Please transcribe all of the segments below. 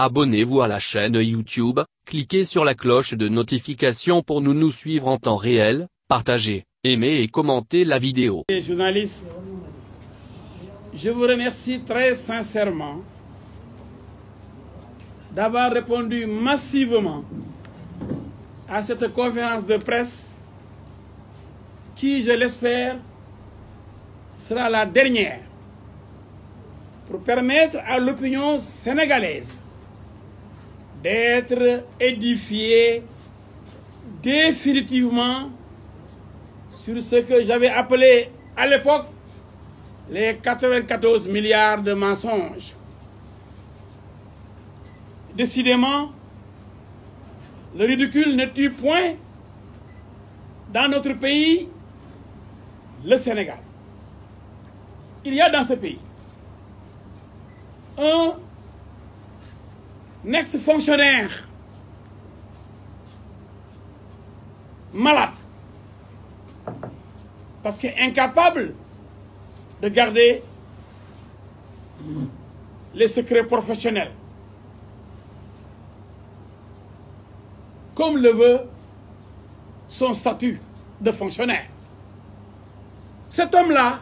Abonnez-vous à la chaîne YouTube, cliquez sur la cloche de notification pour nous suivre en temps réel, partagez, aimez et commentez la vidéo. Les journalistes, je vous remercie très sincèrement d'avoir répondu massivement à cette conférence de presse qui, je l'espère, sera la dernière pour permettre à l'opinion sénégalaise d'être édifiée définitivement sur ce que j'avais appelé à l'époque les 94 milliards de mensonges. Décidément, le ridicule ne tue point dans notre pays, le Sénégal. Il y a dans ce pays un ex-fonctionnaire malade parce qu'incapable de garder les secrets professionnels comme le veut son statut de fonctionnaire. Cet homme-là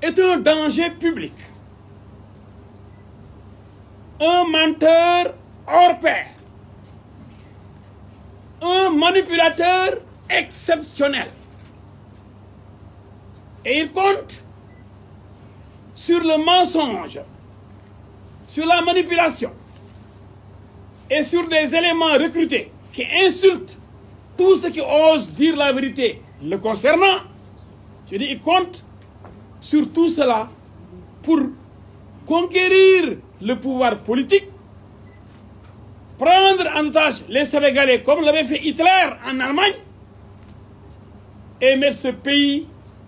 est un danger public, un menteur hors pair, un manipulateur exceptionnel. Et il compte sur le mensonge, sur la manipulation et sur des éléments recrutés qui insultent tous ceux qui osent dire la vérité le concernant. Je dis, il compte sur tout cela pour conquérir le pouvoir politique, prendre en otage les Sénégalais comme l'avait fait Hitler en Allemagne et mettre ce pays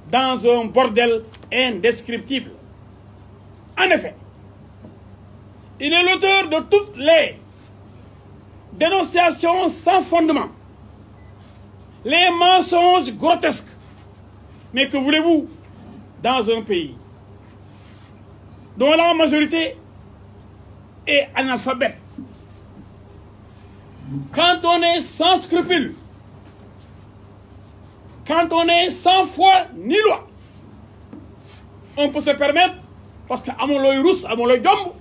dans un bordel indescriptible. En effet, il est l'auteur de toutes les dénonciations sans fondement, les mensonges grotesques. Mais que voulez-vous dans un pays dont la majorité est analphabète? Quand on est sans scrupules, quand on est sans foi ni loi, on peut se permettre, parce que amon loy rus, amon loy jomb,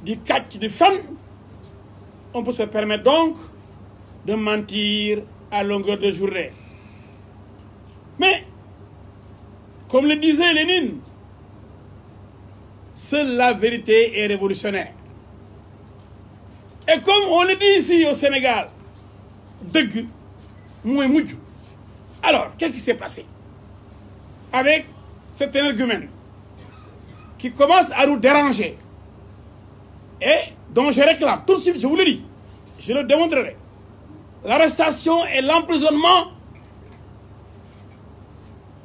di kàcc di fen, on peut se permettre donc de mentir à longueur de journée. Mais, comme le disait Lénine, seule la vérité est révolutionnaire. Et comme on le dit ici au Sénégal, deug moy mujj. Alors, qu'est-ce qui s'est passé avec cet énergumène qui commence à nous déranger et dont je réclame tout de suite, je vous le dis, je le démontrerai, l'arrestation et l'emprisonnement,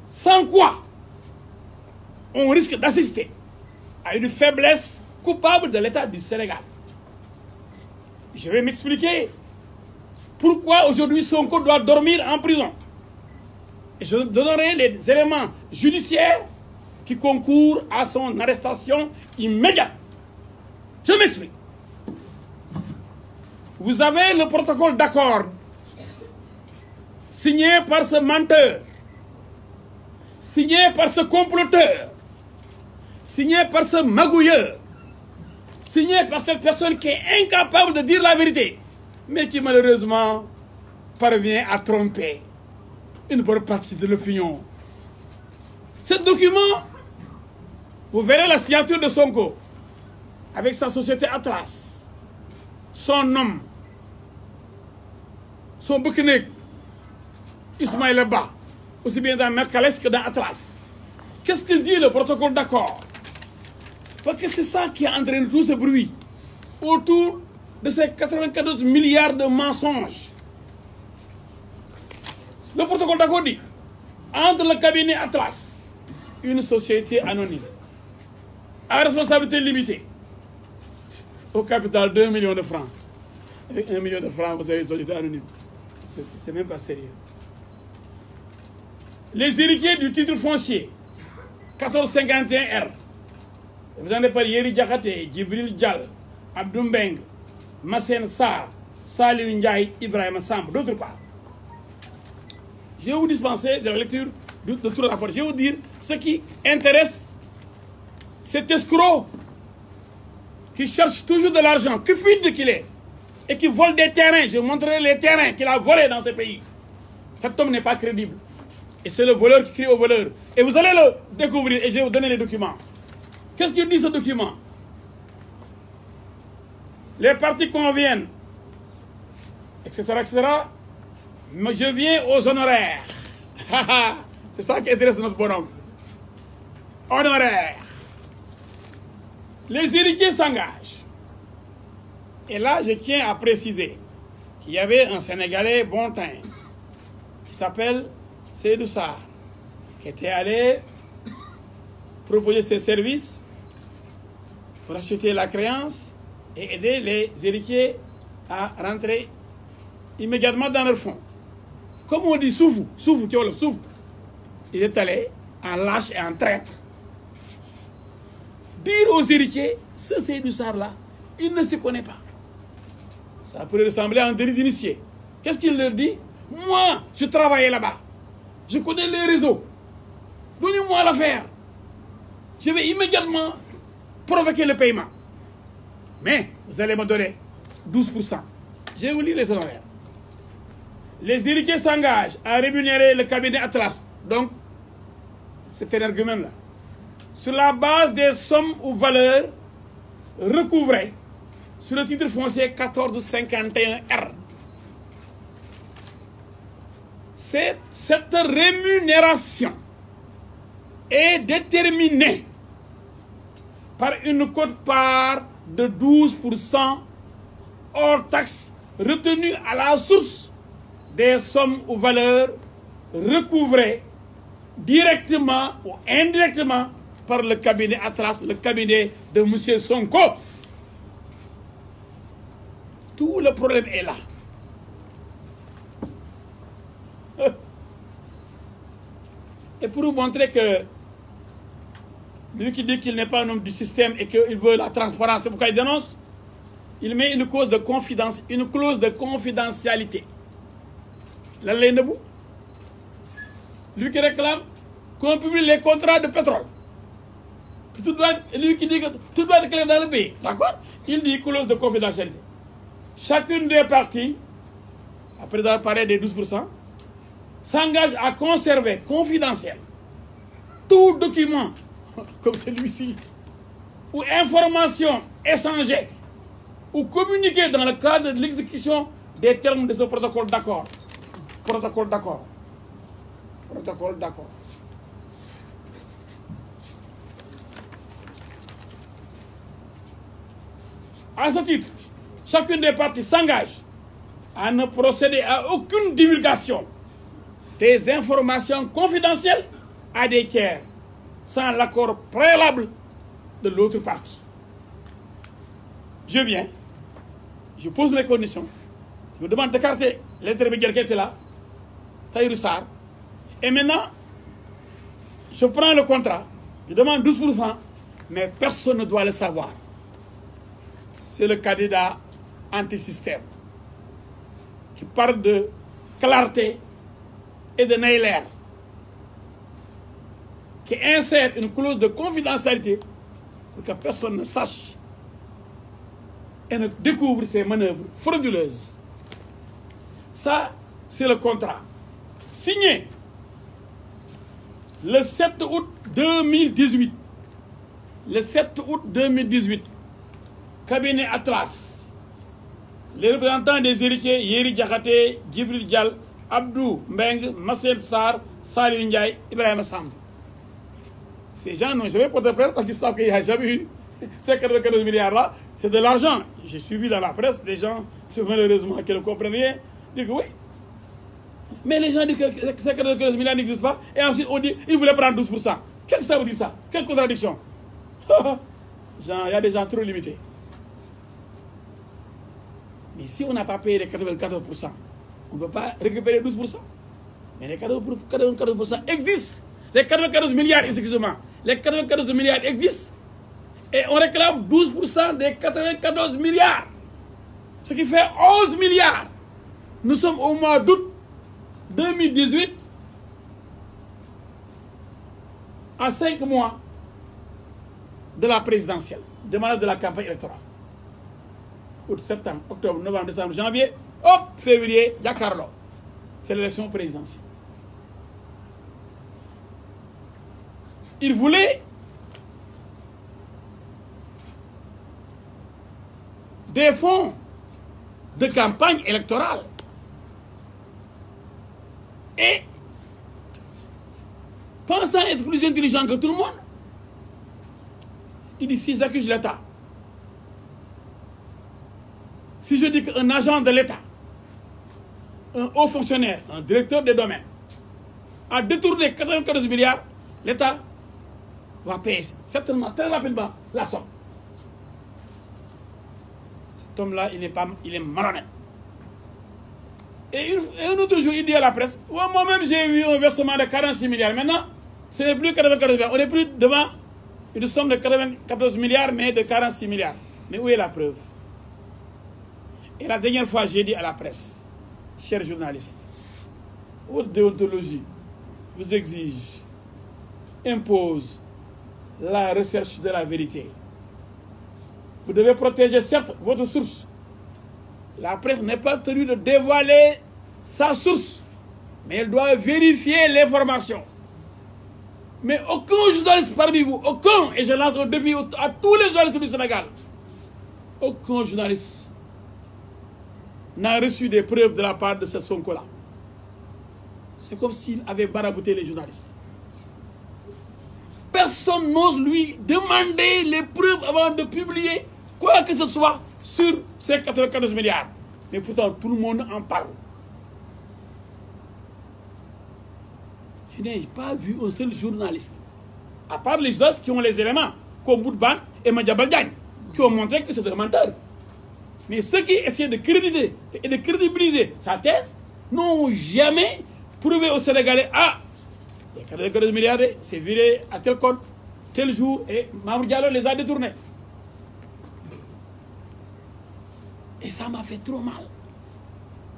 sans quoi on risque d'assister à une faiblesse coupable de l'État du Sénégal. Je vais m'expliquer pourquoi aujourd'hui Sonko doit dormir en prison. Et je donnerai les éléments judiciaires qui concourent à son arrestation immédiate. Je m'explique. Vous avez le protocole d'accord signé par ce menteur, signé par ce comploteur, signé par ce magouilleur, signé par cette personne qui est incapable de dire la vérité, mais qui malheureusement parvient à tromper une bonne partie de l'opinion. Ce document, vous verrez la signature de Sonko avec sa société Atlas, son homme, son bouquinet, Ismaïla Ba, aussi bien dans Mercalès que dans Atlas. Qu'est-ce qu'il dit, le protocole d'accord? Parce que c'est ça qui a entraîné tout ce bruit autour de ces 94 milliards de mensonges. Le protocole d'accord dit, entre le cabinet Atlas, une société anonyme, à responsabilité limitée, au capital 2 millions de francs. Avec 1 million de francs, vous avez une société anonyme. C'est même pas sérieux. Les héritiers du titre foncier 1451R représenté par Yeri Diakhaté, Djibril Dial, Abdou Mbeng, Massène Sarr, Saliou Ndiaye, Ibrahima Samb, d'autre part. Je vais vous dispenser de la lecture de tout le rapport. Je vais vous dire ce qui intéresse cet escroc qui cherche toujours de l'argent, cupide qu'il est, et qui vole des terrains. Je vous montrerai les terrains qu'il a volés dans ce pays. Cet homme n'est pas crédible. Et c'est le voleur qui crie au voleur. Et vous allez le découvrir et je vais vous donner les documents. Qu'est-ce qu'il dit ce document? Les parties conviennent, etc., etc. Mais je viens aux honoraires. C'est ça qui intéresse notre bonhomme. Honoraires. Les héritiers s'engagent. Et là, je tiens à préciser qu'il y avait un Sénégalais bon teint qui s'appelle Seydou Sarr, qui était allé proposer ses services pour acheter la créance et aider les héritiers à rentrer immédiatement dans leur fonds. Comme on dit soufou, il est allé en lâche et en traître. Dire aux héritiers, ce Seydou Sarr là, il ne se connaît pas. Ça pourrait ressembler à un délit d'initié. Qu'est-ce qu'il leur dit? Moi, je travaillais là-bas. Je connais les réseaux. Donnez-moi l'affaire. Je vais immédiatement provoquer le paiement. Mais vous allez me donner 12%. Je vais vous lire les honoraires. Les héritiers s'engagent à rémunérer le cabinet Atlas. Donc, c'est un argument-là. Sur la base des sommes ou valeurs recouvrées sur le titre foncier 1451R. Cette rémunération est déterminée par une quote-part de 12% hors taxe retenue à la source des sommes ou valeurs recouvrées directement ou indirectement par le cabinet Atlas, le cabinet de M. Sonko. Tout le problème est là. Et pour vous montrer que lui qui dit qu'il n'est pas un homme du système et qu'il veut la transparence, c'est pourquoi il dénonce, il met une clause de confidence, une clause de confidentialité. Là, lui qui réclame qu'on publie les contrats de pétrole. Que tout doit être, lui qui dit que tout doit être clair dans le pays. D'accord? Il dit clause de confidentialité. Chacune des parties, après avoir parlé des 12%, s'engage à conserver confidentiel tout document comme celui-ci ou information échangée ou communiquée dans le cadre de l'exécution des termes de ce protocole d'accord. Protocole d'accord. Protocole d'accord. À ce titre, chacune des parties s'engage à ne procéder à aucune divulgation des informations confidentielles à des tiers sans l'accord préalable de l'autre partie. Je viens, je pose mes conditions, je vous demande d'écarter l'intermédiaire qui était là, Tahirou Sarr, et maintenant, je prends le contrat, je demande 12%, mais personne ne doit le savoir. C'est le candidat anti-système qui parle de clarté et de Neyler, qui insère une clause de confidentialité pour que personne ne sache et ne découvre ces manœuvres frauduleuses. Ça, c'est le contrat. Signé le 7 août 2018. Le 7 août 2018, cabinet Atlas, les représentants des héritiers, Yeri Diakhaté, Djibril Dial, Abdou Mbeng, Massène Sarr, Saliou Ndiaye, Ibrahima Samb. Ces gens n'ont jamais porté plainte parce qu'ils savent qu'il n'y a jamais eu ces 94 milliards-là. C'est de l'argent. J'ai suivi dans la presse des gens, malheureusement, qui ne comprennent rien, disent que oui. Mais les gens disent que ces 94 milliards n'existent pas. Et ensuite, on dit qu'ils voulaient prendre 12%. Qu'est-ce que ça veut dire ça? Quelle contradiction? Il y a des gens trop limités. Mais si on n'a pas payé les 94%, on ne peut pas récupérer 12%. Mais les 94% existent. Les 94 milliards, excusez-moi, les 94 milliards existent. Et on réclame 12% des 94 milliards. Ce qui fait 11 milliards. Nous sommes au mois d'août 2018, à 5 mois de la présidentielle, de la campagne électorale. Août, septembre, octobre, novembre, décembre, janvier, hop, février, Giancarlo. C'est l'élection présidentielle. Il voulait des fonds de campagne électorale. Et pensant être plus intelligent que tout le monde, il dit, si j'accuse l'État, si je dis qu'un agent de l'État, un haut fonctionnaire, un directeur des domaines, a détourné 94 milliards, l'État va payer certainement, très rapidement, la somme. Cet homme-là, il est malhonnête. Et un autre jour, il dit à la presse, moi-même j'ai eu un versement de 46 milliards. Maintenant, ce n'est plus 94 milliards. On n'est plus devant une somme de 94 milliards, mais de 46 milliards. Mais où est la preuve? Et la dernière fois, j'ai dit à la presse, chers journalistes, votre déontologie vous exige, impose la recherche de la vérité. Vous devez protéger certes votre source. La presse n'est pas tenue de dévoiler sa source, mais elle doit vérifier l'information. Mais aucun journaliste parmi vous, aucun, et je lance un défi à tous les journalistes du Sénégal, aucun journaliste n'a reçu des preuves de la part de ce Sonko-là. C'est comme s'il avait barabouté les journalistes. Personne n'ose lui demander les preuves avant de publier quoi que ce soit sur ces 94 milliards. Mais pourtant, tout le monde en parle. Je n'ai pas vu un seul journaliste, à part les journalistes qui ont les éléments, comme Boudban et Madiambal Diagne, qui ont montré que c'est un menteur. Mais ceux qui essaient de créditer et de crédibiliser sa thèse n'ont jamais prouvé aux Sénégalais, ah, les 94 milliards, c'est viré à tel compte, tel jour, et Mamour Diallo les a détournés. Et ça m'a fait trop mal.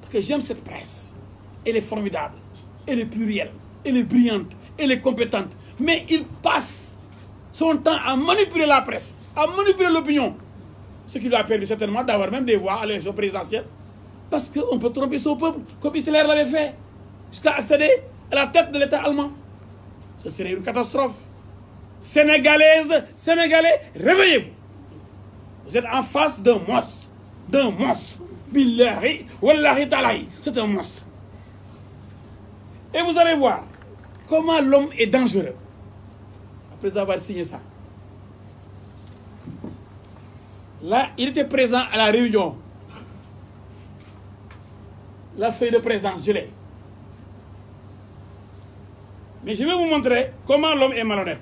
Parce que j'aime cette presse. Elle est formidable. Elle est plurielle. Elle est brillante. Elle est compétente. Mais il passe son temps à manipuler la presse, à manipuler l'opinion. Ce qui lui a permis certainement d'avoir même des voix à l'élection présidentielle. Parce qu'on peut tromper son peuple, comme Hitler l'avait fait, jusqu'à accéder à la tête de l'État allemand. Ce serait une catastrophe. Sénégalaises, Sénégalais, réveillez-vous. Vous êtes en face d'un monstre. D'un monstre. Billahi, wallahi talahi. C'est un monstre. Et vous allez voir comment l'homme est dangereux. Après avoir signé ça. Là, il était présent à la réunion. La feuille de présence, je l'ai. Mais je vais vous montrer comment l'homme est malhonnête.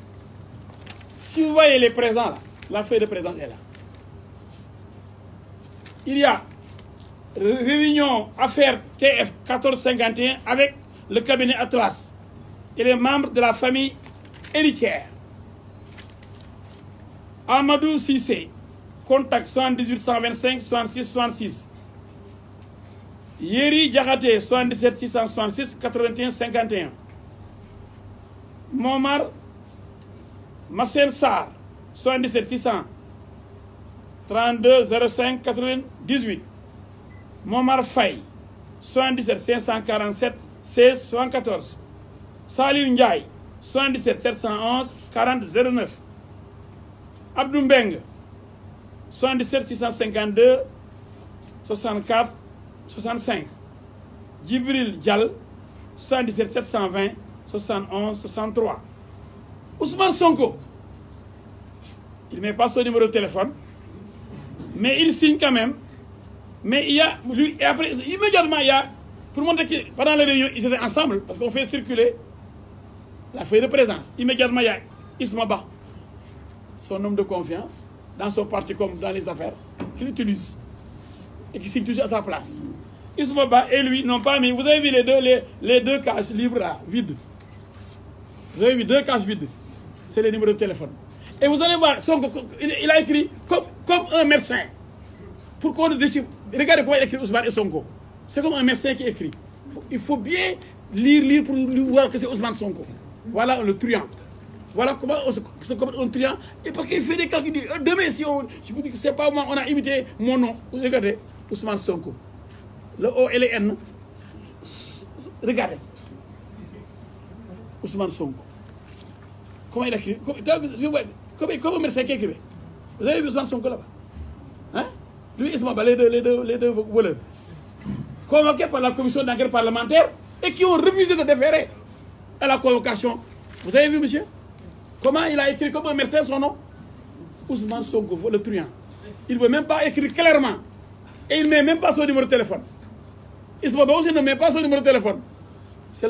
Si vous voyez les présents là, la feuille de présence est là. Il y a réunion affaire TF 1451 avec le cabinet Atlas et les membres de la famille héritière. Amadou Sissé, contact 78 125 66 66. Yeri Diakhaté 77 666 81 51. Momar Massel Sarr 77 600 32 05 98. Momar Faye 77 547 16 74. Salih Ndiaye 77 711 40 09. Abdou Mbeng 77 652 64 65. Djibril Dial 77 720 71 63. Ousmane Sonko, il ne met pas son numéro de téléphone, mais il signe quand même. Mais il y a, lui, et après, immédiatement, il y a, pour montrer que pendant les réunions, ils étaient ensemble, parce qu'on fait circuler la feuille de présence. Immédiatement, il y a Isma Ba, son homme de confiance, dans son parti comme dans les affaires, qu'il utilise et qui signe toujours à sa place. Isma Ba et lui n'ont pas mis, vous avez vu les deux cases libres là, vides. Vous avez vu deux cases vides. C'est les numéros de téléphone. Et vous allez voir, il a écrit comme un médecin. Pourquoi on décide? Regardez comment il écrit Ousmane et Sonko. C'est comme un médecin qui écrit. Il faut bien lire pour voir que c'est Ousmane Sonko. Voilà le truand. Voilà comment on se comporte un truand. Et parce qu'il fait des calculs. Demain, si je vous dis que c'est pas moi, on a imité mon nom. Regardez, Ousmane Sonko. Le O et le N. Regardez. Ousmane Sonko. Comment il a écrit? Comme un médecin qui écrivait. Vous avez vu Ousmane Sonko là-bas? Hein? Lui, Isma, les deux voleurs. Convoqués par la commission d'enquête parlementaire et qui ont refusé de déférer à la convocation. Vous avez vu, monsieur? Comment il a écrit comme un médecin son nom? Ousmane Sonko, le truand. Il ne veut même pas écrire clairement. Et il ne met même pas son numéro de téléphone. Isma aussi ne met pas son numéro de téléphone. C'est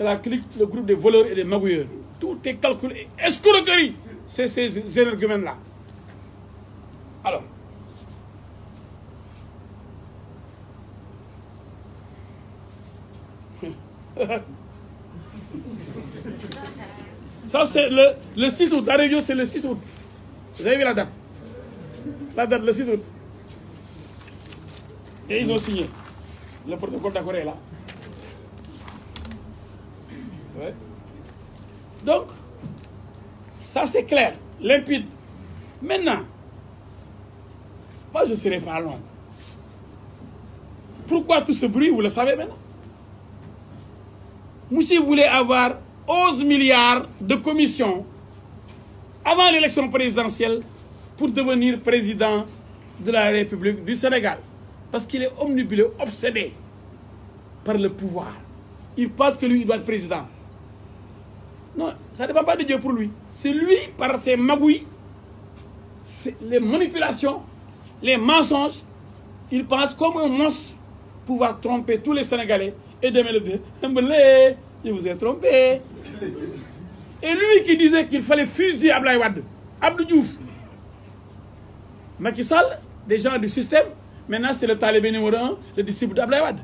la clique, le groupe des voleurs et des magouilleurs. Tout est calculé. Escroquerie. C'est ces énergumènes-là. Alors. Ça, c'est le 6 août. La réunion, c'est le 6 août. Vous avez vu la date? La date, le 6 août. Et ils ont signé. Le protocole d'accord est là. Ouais. Donc, ça c'est clair, limpide. Maintenant, moi je ne serai pas long. Pourquoi tout ce bruit, vous le savez maintenant? Moussi voulait avoir 11 milliards de commissions avant l'élection présidentielle pour devenir président de la République du Sénégal. Parce qu'il est omnibulé, obsédé par le pouvoir. Il pense que lui, il doit être président. Non, ça ne dépend pas de Dieu pour lui. C'est lui, par ses magouilles, les manipulations, les mensonges, il pense comme un monstre pouvoir tromper tous les Sénégalais et demain le dire, je vous ai trompé. Et lui qui disait qu'il fallait fusiller Abdoulaye Wade, Abdou Diouf, Macky Sall, des gens du système, maintenant c'est le talibé numéro 1, le disciple d'Abdoulaye Wade.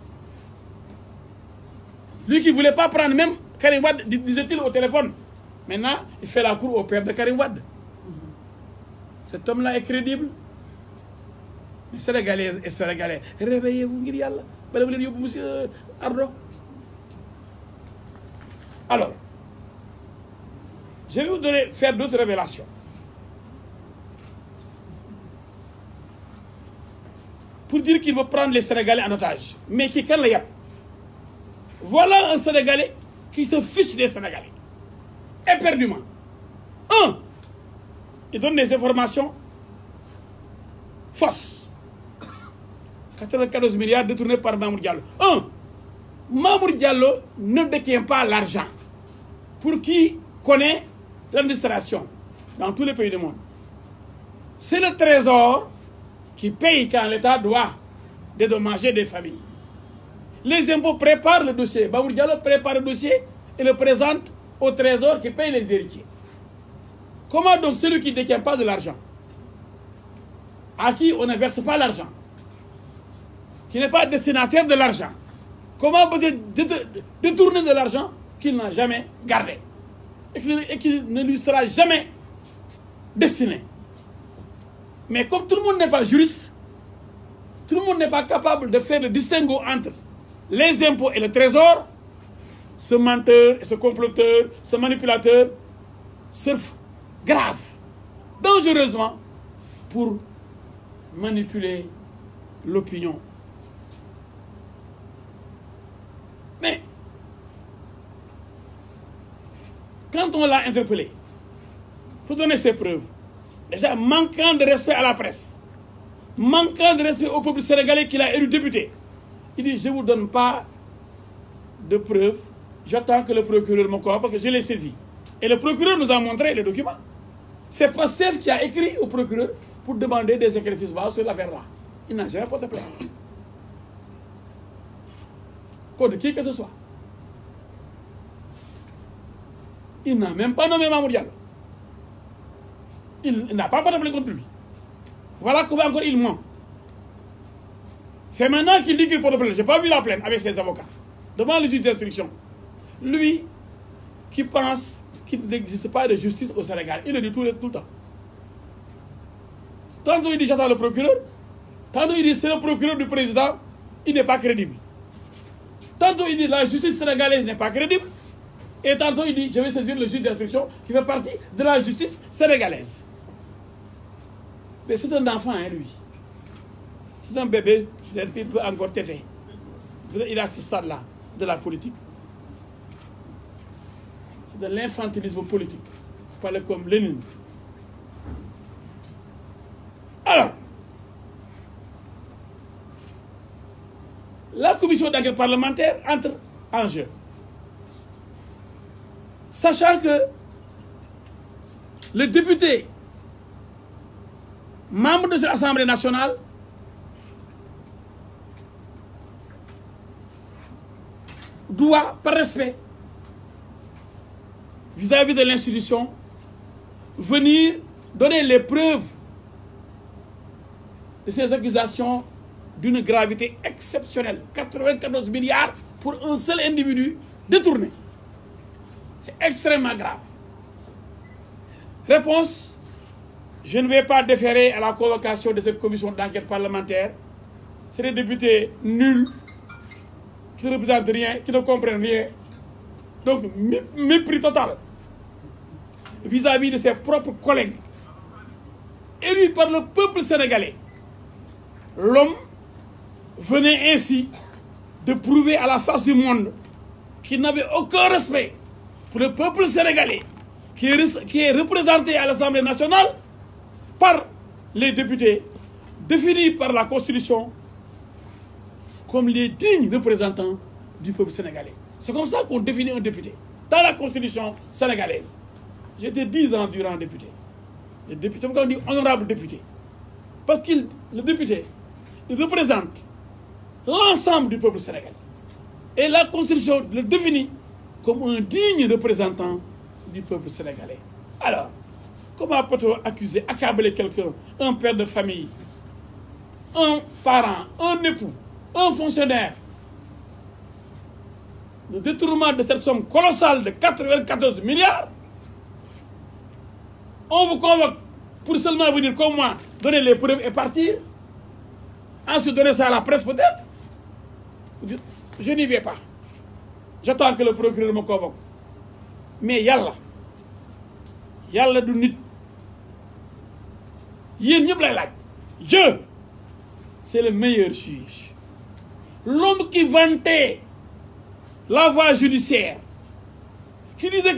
Lui qui ne voulait pas prendre même Karim Wade, disait-il au téléphone. Maintenant, il fait la cour au père de Karim Wade. Cet homme-là est crédible. Mais Sénégalais et Sénégalais, réveillez-vous, Ngirial. Monsieur Ardo. Alors, je vais vous faire d'autres révélations. Pour dire qu'il veut prendre les Sénégalais en otage. Mais qui quand le yap. Voilà un Sénégalais qui se fiche des Sénégalais. Éperdument. Il donne des informations fausses. 94 milliards détournés par Mamour Diallo. Mamour Diallo ne détient pas l'argent. Pour qui connaît l'administration dans tous les pays du monde. C'est le trésor qui paye quand l'État doit dédommager des familles. Les impôts préparent le dossier. Mamour Diallo prépare le dossier et le présente au trésor qui paye les héritiers. Comment donc celui qui ne détient pas de l'argent, à qui on ne verse pas l'argent, qui n'est pas destinataire de l'argent, comment peut-il détourner de l'argent qu'il n'a jamais gardé et qui ne lui sera jamais destiné? Mais comme tout le monde n'est pas juriste, tout le monde n'est pas capable de faire le distinguo entre les impôts et le trésor, ce menteur, ce comploteur, ce manipulateur surfe grave, dangereusement, pour manipuler l'opinion. Mais, quand on l'a interpellé, pour donner ses preuves, déjà manquant de respect à la presse, manquant de respect au peuple sénégalais qu'il a élu député, il dit, je ne vous donne pas de preuves, j'attends que le procureur me croie parce que je l'ai saisi. Et le procureur nous a montré les documents. C'est Pastef qui a écrit au procureur pour demander des éclaircissements sur l'affaire-là. Il n'a jamais porté plainte. Contre qui que ce soit. Il n'a même pas nommé Mamour Diallo. Il n'a pas porté plainte contre lui. Voilà comment encore il ment. C'est maintenant qu'il dit qu'il porte plainte. Je n'ai pas vu la plainte avec ses avocats. Devant le juge d'instruction. Lui qui pense qu'il n'existe pas de justice au Sénégal. Il le dit tout le temps. Tantôt il dit j'attends le procureur, tantôt il dit c'est le procureur du président, il n'est pas crédible. Tantôt il dit la justice sénégalaise n'est pas crédible, et tantôt il dit je vais saisir le juge d'instruction qui fait partie de la justice sénégalaise. Mais c'est un enfant, hein, lui. C'est un bébé, il peut encore têter. Il a ce stade-là de la politique. C'est de l'infantilisme politique. Parler comme Lénine. Alors, la commission d'enquête parlementaire entre en jeu. Sachant que le député, membre de l'Assemblée nationale, doit, par respect vis-à-vis de l'institution, venir donner les preuves de ces accusations d'une gravité exceptionnelle. 94 milliards pour un seul individu détourné. C'est extrêmement grave. Réponse: je ne vais pas déférer à la convocation de cette commission d'enquête parlementaire. C'est des députés nuls, qui ne représentent rien, qui ne comprennent rien. Donc, mépris total vis-à-vis de ses propres collègues, élus par le peuple sénégalais. L'homme venait ainsi de prouver à la face du monde qu'il n'avait aucun respect pour le peuple sénégalais, qui est représenté à l'Assemblée nationale par les députés, définis par la Constitution comme les dignes représentants du peuple sénégalais. C'est comme ça qu'on définit un député. Dans la Constitution sénégalaise. J'étais 10 ans durant député. C'est pourquoi on dit honorable député. Parce que le député, il représente l'ensemble du peuple sénégalais. Et la Constitution le définit comme un digne représentant du peuple sénégalais. Alors, comment peut-on accuser, accabler quelqu'un, un père de famille, un parent, un époux, un fonctionnaire, le détournement de cette somme colossale de 94 milliards? On vous convoque pour seulement vous dire comme moi, donner les preuves et partir. Ensuite donner ça à la presse peut-être. Je n'y vais pas. J'attends que le procureur me convoque. Mais yalla du nit. Yéen ñëpp lay laaj. Dieu, c'est le meilleur juge. L'homme qui vantait la voie judiciaire, qui disait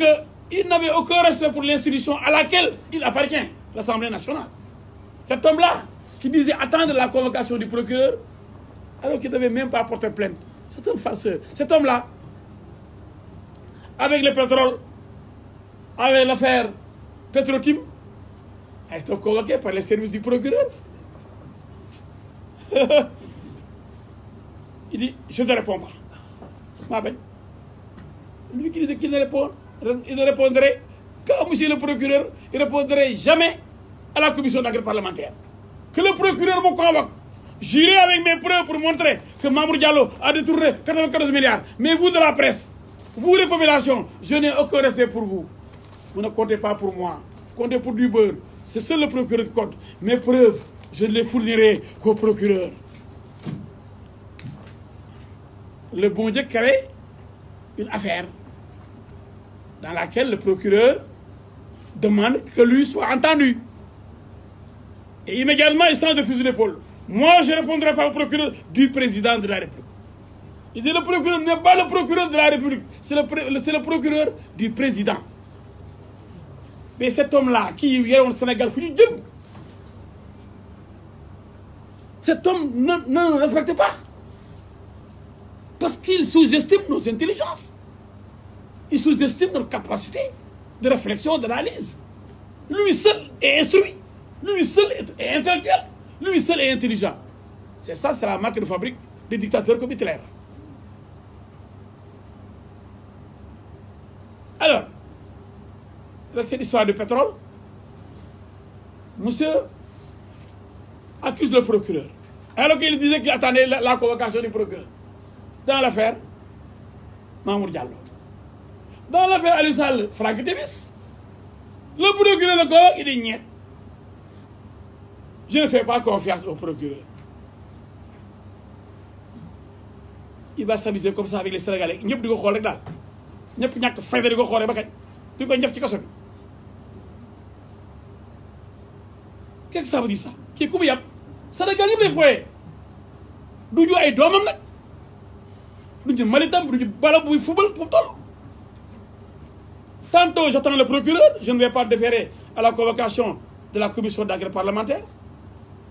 qu'il n'avait aucun respect pour l'institution à laquelle il appartient, l'Assemblée nationale. Cet homme-là, qui disait attendre la convocation du procureur, alors qu'il ne devait même pas porter plainte. C'est un farceur. Cet homme-là, avec le pétrole, avec l'affaire Petrotim, a été convoqué par les services du procureur. Il dit, je ne réponds pas. Ma belle. Lui qui disait qu'il ne répond, il ne répondrait qu'à monsieur le procureur, il ne répondrait jamais à la commission d'enquête parlementaire. Que le procureur me convoque. J'irai avec mes preuves pour montrer que Mamour Diallo a détourné 94 milliards. Mais vous de la presse, vous les populations, je n'ai aucun respect pour vous. Vous ne comptez pas pour moi. Vous comptez pour du beurre. C'est seul le procureur qui compte. Mes preuves, je ne les fournirai qu'au procureur. Le bon Dieu crée une affaire dans laquelle le procureur demande que lui soit entendu. Et immédiatement, il change de fusil d'épaule. Moi, je ne répondrai pas au procureur du président de la République. Il dit le procureur n'est pas le procureur de la République, c'est le procureur du président. Mais cet homme-là, qui est au Sénégal, cet homme ne respecte pas. Parce qu'il sous-estime nos intelligences. Il sous-estime notre capacité de réflexion, d'analyse. Lui seul est instruit. Lui seul est intellectuel. Lui seul est intelligent. C'est ça, c'est la marque de fabrique des dictateurs comme Hitler. Alors, cette histoire de pétrole, monsieur accuse le procureur. Alors qu'il disait qu'il attendait la convocation du procureur. Dans l'affaire Mamour Diallo. Dans l'affaire Aliou Sall, Franck Timis, le procureur le corps, il dit niet. Je ne fais pas confiance au procureur. Il va s'amuser comme ça avec les Sénégalais. Ñëpp di ko xool rek daal ñëpp ñàkk fayda di ko xoolee ba kañ di ko ñëf ci kaso bi. Qu'est-ce que ça veut dire ça? Kii ku mu yàpp Sénégal yëpp lay fooyee du ñu ay doomam nag du ñu malitam du ñu bala buy fubal fu mu toll. Tantôt j'attends le procureur, je ne vais pas déférer à la convocation de la commission d'enquête parlementaire.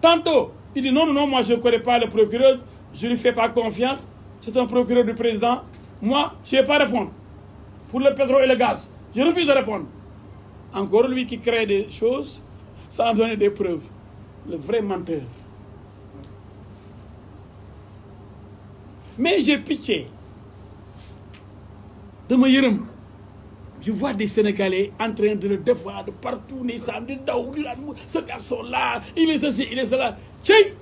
Tantôt il dit non, moi je ne connais pas le procureur, je ne lui fais pas confiance. C'est un procureur du président. Moi, je ne vais pas répondre. Pour le pétrole et le gaz, je refuse de répondre. Encore lui qui crée des choses sans donner des preuves. Le vrai menteur. Mais j'ai pitié de me yërëm. Je vois des Sénégalais en train de le défendre partout. Ce garçon-là, il est ceci, il est cela. Tchèi!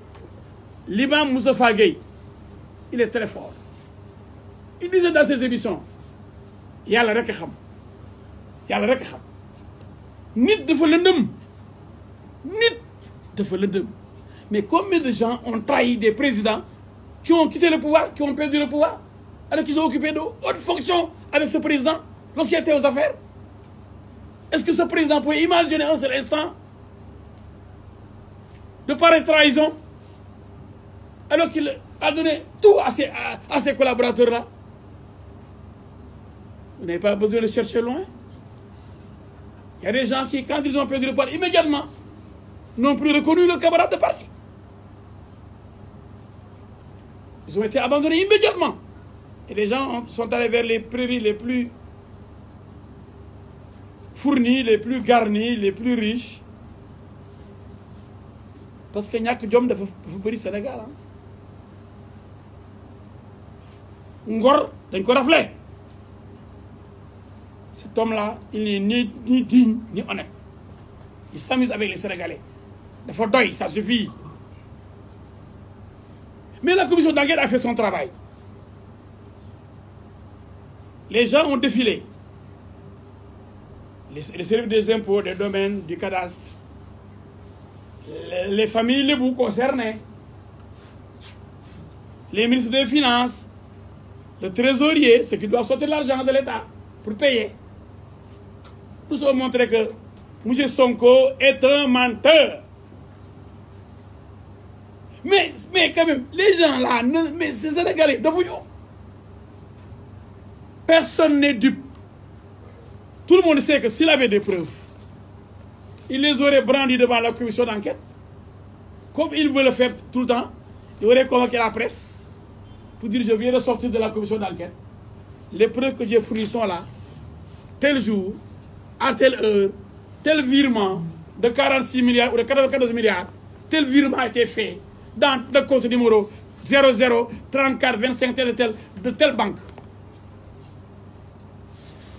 L'imam Moustapha Gueye, il est très fort. Il disait dans ses émissions, yàlla rek a xam yàlla rek a xam nit dafa lëndëm nit dafa lëndëm. Mais combien de gens ont trahi des présidents qui ont quitté le pouvoir, qui ont perdu le pouvoir, alors qu'ils ont occupé de hautes fonctions avec ce président lorsqu'il était aux affaires? Est-ce que ce président pouvait imaginer un seul instant de pareille trahison alors qu'il a donné tout à ses collaborateurs-là? Vous n'avez pas besoin de chercher loin. Il y a des gens qui, quand ils ont perdu le pouvoir, immédiatement, n'ont plus reconnu le camarade de parti. Ils ont été abandonnés immédiatement. Et les gens sont allés vers les prairies les plus fournies, les plus garnies, les plus riches. Parce que ñàkk jom dafa bëri Sénégal. Ngor dañ ko raflé. Cet homme-là, il n'est ni digne ni honnête. Il s'amuse avec les Sénégalais. Dafa doy, ça suffit. Mais la commission d'enquête a fait son travail. Les gens ont défilé. Les services des impôts, des domaines, du cadastre, les familles lébou concernées, les ministres des Finances, le trésorier, ceux qui doivent sortir l'argent de l'État pour payer. Tous ont montré que M. Sonko est un menteur. Mais quand même, les gens là, mais ces Sénégalais, personne n'est dupe. Tout le monde sait que s'il avait des preuves, il les aurait brandis devant la commission d'enquête. Comme il veut le faire tout le temps, il aurait convoqué la presse pour dire je viens de sortir de la commission d'enquête. Les preuves que j'ai fournies sont là. Tel jour, à telle heure, tel virement de 46 milliards ou de 94 milliards, tel virement a été fait dans le compte numéro 00 34 25 de telle banque.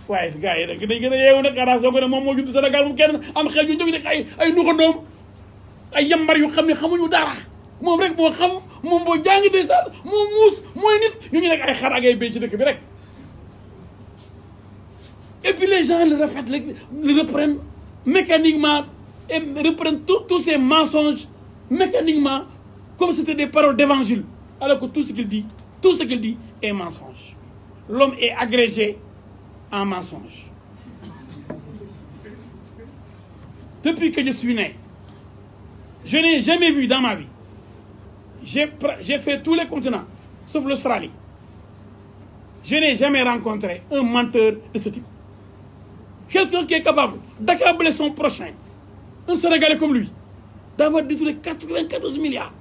Ouais, ce gars, il y a un garage qui est au Sénégal, il y a un xel yu jóg nek ay nuxandom ay yambar yu xamni xamuñu dara mom rek mo xam mom bo jang de sal mo mus moy nit ñu nek ay xar ak ay béy ci dëkk bi rek. Et puis les gens le répètent, le reprennent mécaniquement et reprennent tous ces mensonges mécaniquement comme c'était des paroles d'évangile. Alors que tout ce qu'il dit est mensonge. L'homme est agrégé en mensonge. Depuis que je suis né, je n'ai jamais vu dans ma vie. J'ai fait tous les continents, sauf l'Australie. Je n'ai jamais rencontré un menteur de ce type. Quelqu'un qui est capable d'accabler son prochain, un Sénégalais comme lui, d'avoir détourné 94 milliards.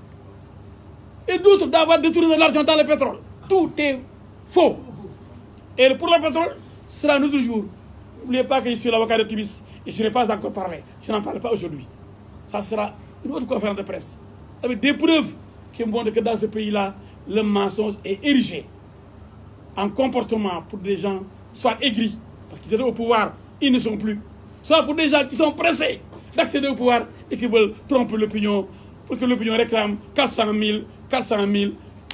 Et d'autres d'avoir détourné de l'argent dans le pétrole. Tout est faux. Et pour le pétrole, ce sera un autre jour. N'oubliez pas que je suis l'avocat de Timis et je n'ai pas encore parlé. Je n'en parle pas aujourd'hui. Ça sera une autre conférence de presse. Avec des preuves qui montrent que dans ce pays-là, le mensonge est érigé en comportement pour des gens soit aigris, parce qu'ils étaient au pouvoir, ils ne sont plus. Soit pour des gens qui sont pressés d'accéder au pouvoir et qui veulent tromper l'opinion pour que l'opinion réclame 400 000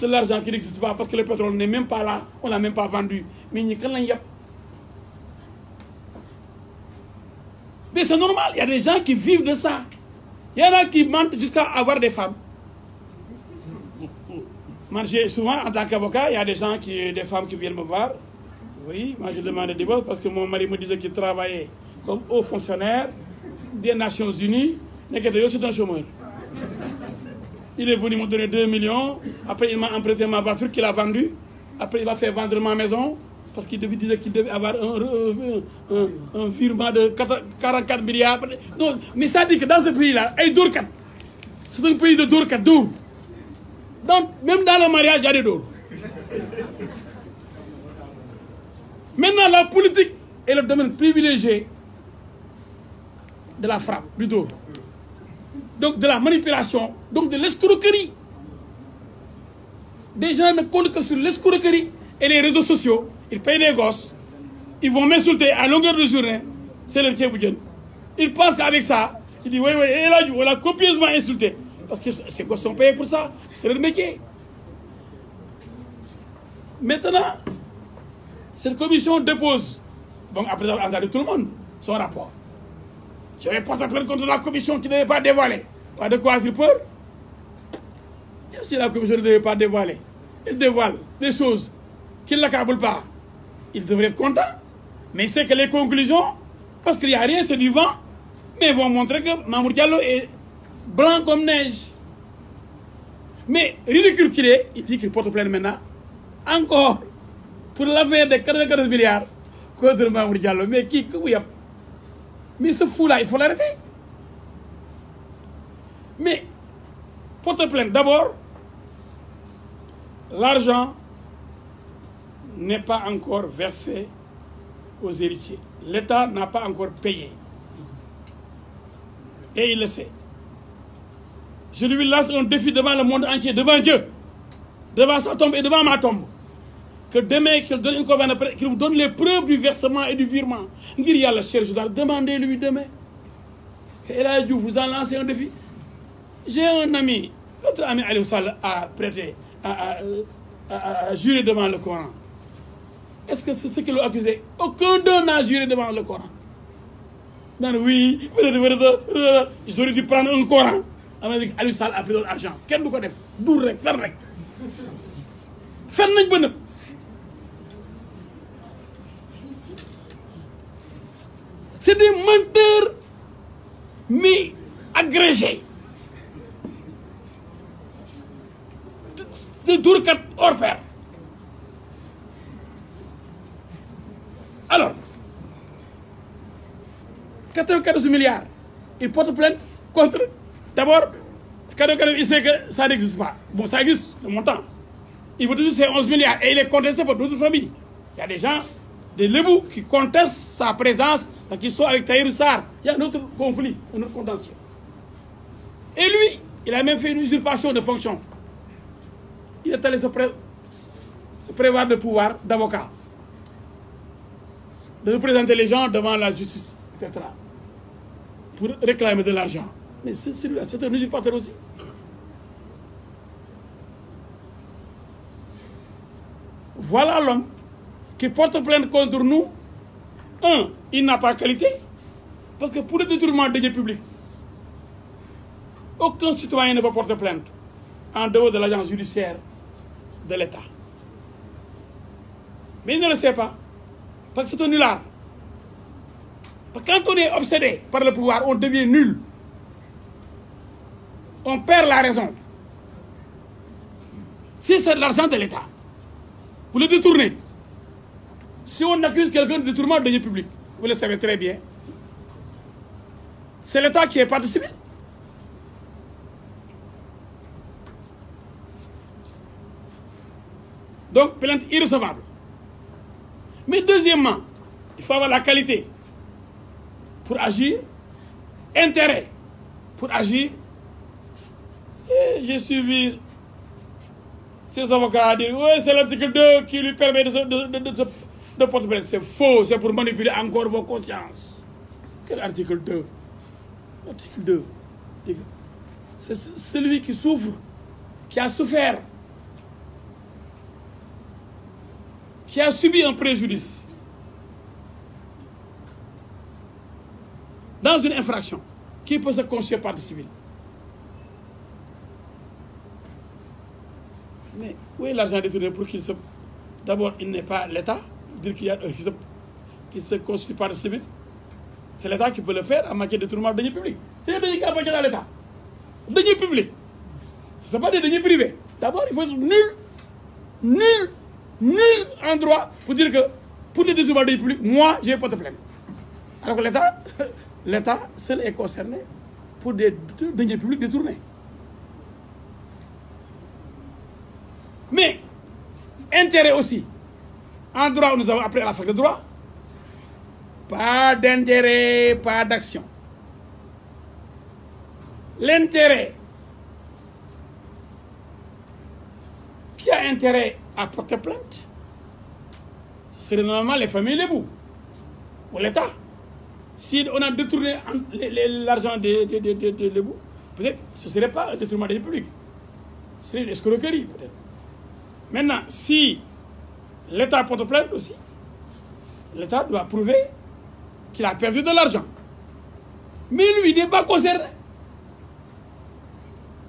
de l'argent qui n'existe pas parce que le pétrole n'est même pas là, on ne l'a même pas vendu. Mais Mais c'est normal, il y a des gens qui vivent de ça. Il y en a qui mentent jusqu'à avoir des femmes. Moi, souvent, en tant qu'avocat, il y a des femmes qui viennent me voir. Oui, moi je demande des divorce parce que mon mari me disait qu'il travaillait comme haut fonctionnaire des Nations Unies. C'est un chômeur. Il est venu me donner 2 millions. Après, il m'a emprunté ma voiture qu'il a vendue. Après, il m'a fait vendre ma maison. Parce qu'il disait qu'il devait avoir un virement de 44 milliards. Non, mais ça dit que dans ce pays-là, c'est un pays de Dourkat. Donc, même dans le mariage, il y a des Dour. Maintenant, la politique est le domaine privilégié de la frappe, du Dour. Donc, de la manipulation, donc de l'escroquerie. Des gens ne comptent que sur l'escroquerie et les réseaux sociaux. Ils payent des gosses. Ils vont m'insulter à longueur de journée. C'est leur Kéboudienne. Ils pensent qu'avec ça, ils disent oui, et là, on l'a copieusement insulté. Parce que ces gosses sont payés pour ça. C'est leur métier. Maintenant, cette commission dépose, donc après avoir entendu tout le monde, son rapport. Je vais porter plainte contre la commission qui ne devait pas dévoiler. Pas de quoi avoir peur. Même si la commission ne devait pas dévoiler, elle dévoile des choses qui ne l'accablent pas. Ils devraient être contents. Mais c'est que les conclusions, parce qu'il n'y a rien, c'est du vent, mais ils vont montrer que Mamour Diallo est blanc comme neige. Mais ridicule qu'il est, il dit qu'il porte plainte maintenant, encore, pour l'affaire de 94 milliards contre Mamour Diallo. Mais qui, mais ce fou-là, il faut l'arrêter. Mais, porte plainte, d'abord, l'argent n'est pas encore versé aux héritiers. L'État n'a pas encore payé. Et il le sait. Je lui lance un défi devant le monde entier, devant Dieu, devant sa tombe et devant ma tombe. Que demain, qu'il donne une convention, qu'il vous donne les preuves du versement et du virement. Demandez-lui demain. Et là, je vous en lancé un défi. J'ai un ami, l'autre ami Aliou Sall a prêté, a juré devant le Coran. Est-ce que c'est ce qu'il a accusé? Aucun d'eux n'a juré devant le Coran. Non, oui, ils auraient dû prendre un Coran. Aliou Sall a pris de l'argent. Quel nous def? Dour, ferme. Ferme. C'est des menteurs, mais agrégés. De Dourkat hors pair. Alors, 94 milliards, il porte plainte contre, d'abord, 94, il sait que ça n'existe pas. Bon, ça existe, le montant. Il veut toujours ces 11 milliards et il est contesté par d'autres familles. Il y a des gens, des Lébous, qui contestent sa présence, qui sont avec Tahirou Sarr. Il y a un autre conflit, une autre contention. Et lui, il a même fait une usurpation de fonction. Il est allé se prévoir de pouvoir d'avocat, de représenter les gens devant la justice, etc. Pour réclamer de l'argent. Mais celui-là, c'est un usurpateur aussi. Voilà l'homme qui porte plainte contre nous. Un, il n'a pas qualité. Parce que pour le détournement de deniers publics, aucun citoyen ne peut porter plainte en dehors de l'agence judiciaire de l'État. Mais il ne le sait pas. Parce que c'est un nulard. Parce que quand on est obsédé par le pouvoir, on devient nul. On perd la raison. Si c'est de l'argent de l'État, vous le détournez. Si on accuse quelqu'un de détournement de deniers publics, vous le savez très bien, c'est l'État qui est partie civile. Donc, plainte irrecevable. Mais deuxièmement, il faut avoir la qualité pour agir, intérêt pour agir. Et j'ai suivi ces avocats à dire, oui, c'est l'article 2 qui lui permet de porter plainte. C'est faux, c'est pour manipuler encore vos consciences. Quel article 2? L'article 2. C'est celui qui souffre, qui a souffert, qui a subi un préjudice. Dans dans une infraction qui peut se constituer partie civile. Mais où est l'argent détourné pour qu'il se... D'abord, il n'est pas l'État, dire qu'il se constitue partie civile. C'est l'État qui peut le faire en matière de détournement de deniers publics. C'est des deniers qui appartiennent à l'État. Deniers publics. Ce ne sont pas des deniers privés. D'abord, il faut être nul en droit pour dire que pour les détournements de deniers publics, moi, je porte plainte. Alors que l'État seul est concerné pour des deniers publics détournés. Mais, intérêt aussi. En droit, nous avons appris à la fac de droit. Pas d'intérêt, pas d'action. L'intérêt. Qui a intérêt à porter plainte? Ce serait normalement les familles Lebou ou l'État. Si on a détourné l'argent de Lebou, peut-être que ce ne serait pas un détournement des publics. Ce serait une escroquerie, peut-être. Maintenant, si l'État porte plainte aussi, l'État doit prouver qu'il a perdu de l'argent. Mais lui, il n'est pas concerné.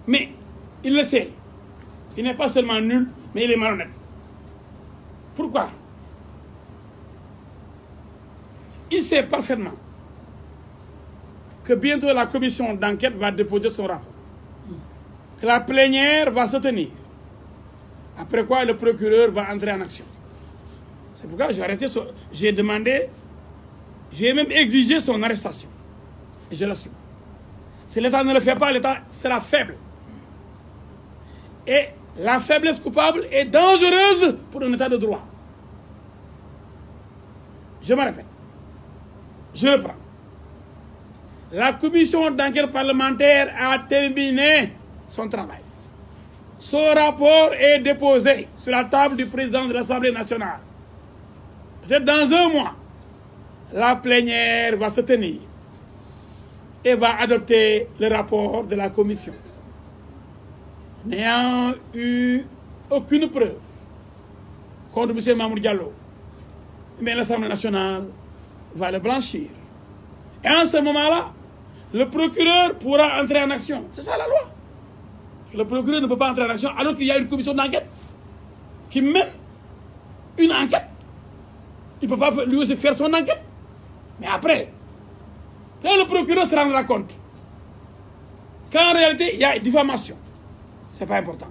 Mais il le sait. Il n'est pas seulement nul, mais il est malhonnête. Pourquoi? Il sait parfaitement que bientôt la commission d'enquête va déposer son rapport. Que la plénière va se tenir. Après quoi, le procureur va entrer en action. C'est pourquoi j'ai demandé, j'ai même exigé son arrestation. Et je l'assume. Si l'État ne le fait pas, l'État sera faible. Et la faiblesse coupable est dangereuse pour un État de droit. Je me répète. Je reprends. La commission d'enquête parlementaire a terminé son travail. Son rapport est déposé sur la table du président de l'Assemblée nationale. Peut-être dans un mois, la plénière va se tenir et va adopter le rapport de la commission. N'ayant eu aucune preuve contre M. Mamour Diallo, mais l'Assemblée nationale va le blanchir. Et en ce moment-là, le procureur pourra entrer en action. C'est ça la loi. Le procureur ne peut pas entrer en action alors qu'il y a une commission d'enquête qui mène une enquête. Il ne peut pas lui aussi faire son enquête. Mais après, là, le procureur se rendra compte qu'en réalité, il y a diffamation. Ce n'est pas important.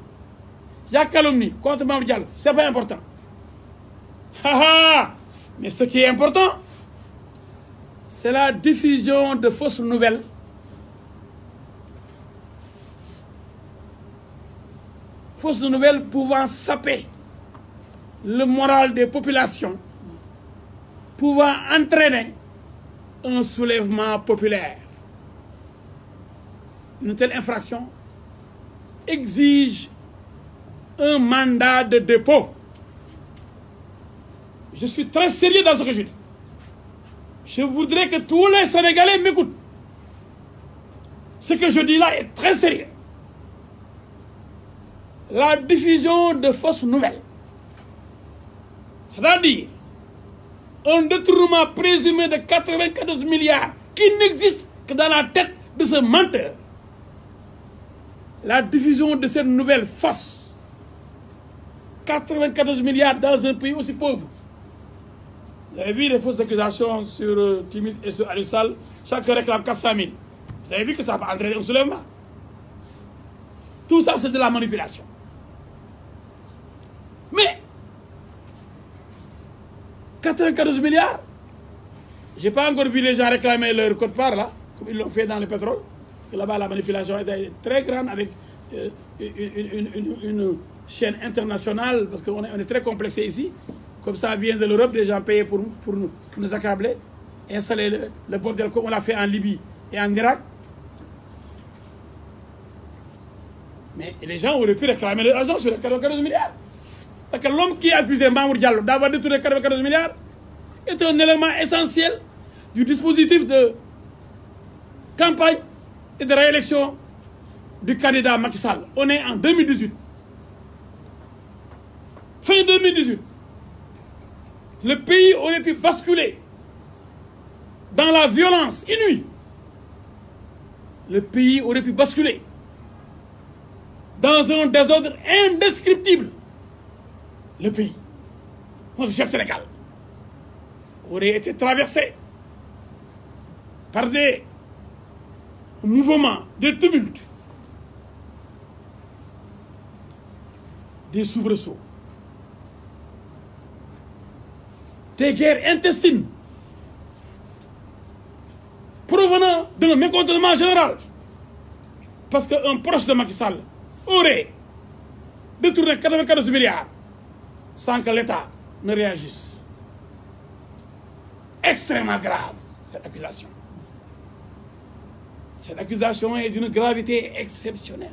Il y a calomnie contre Mamour Diallo. Ce n'est pas important. Mais ce qui est important, c'est la diffusion de fausses nouvelles pouvant saper le moral des populations, pouvant entraîner un soulèvement populaire. Une telle infraction exige un mandat de dépôt. Je suis très sérieux dans ce que je dis. Je voudrais que tous les Sénégalais m'écoutent. Ce que je dis là est très sérieux. La diffusion de fausses nouvelles, c'est-à-dire un détournement présumé de 94 milliards qui n'existe que dans la tête de ce menteur. La diffusion de cette nouvelle fausse, 94 milliards dans un pays aussi pauvre. Vous avez vu les fausses accusations sur Timis et sur Alissal, chacun réclame 400 000. Vous avez vu que ça va entraîner un soulèvement. Tout ça, c'est de la manipulation. Mais 94 milliards, je n'ai pas encore vu les gens réclamer leur quote-part là, comme ils l'ont fait dans le pétrole. Là-bas, la manipulation est très grande avec une chaîne internationale, parce qu'on est très complexé ici. Comme ça vient de l'Europe, des gens payés pour nous accabler, installer le bordel comme on l'a fait en Libye et en Irak. Mais les gens auraient pu réclamer l'argent sur les 94 milliards. Parce que l'homme qui a accusé Mamour Diallo d'avoir détourné 94 milliards est un élément essentiel du dispositif de campagne et de réélection du candidat Macky Sall. On est en 2018. Fin 2018. Le pays aurait pu basculer dans la violence inouïe le pays aurait pu basculer dans un désordre indescriptible. Le pays, notre cher Sénégal, aurait été traversé par des mouvements, des tumultes, des soubresauts, des guerres intestines provenant d'un mécontentement général. Parce qu'un proche de Macky Sall aurait détourné 94 milliards sans que l'État ne réagisse. Extrêmement grave, cette accusation. Cette accusation est d'une gravité exceptionnelle.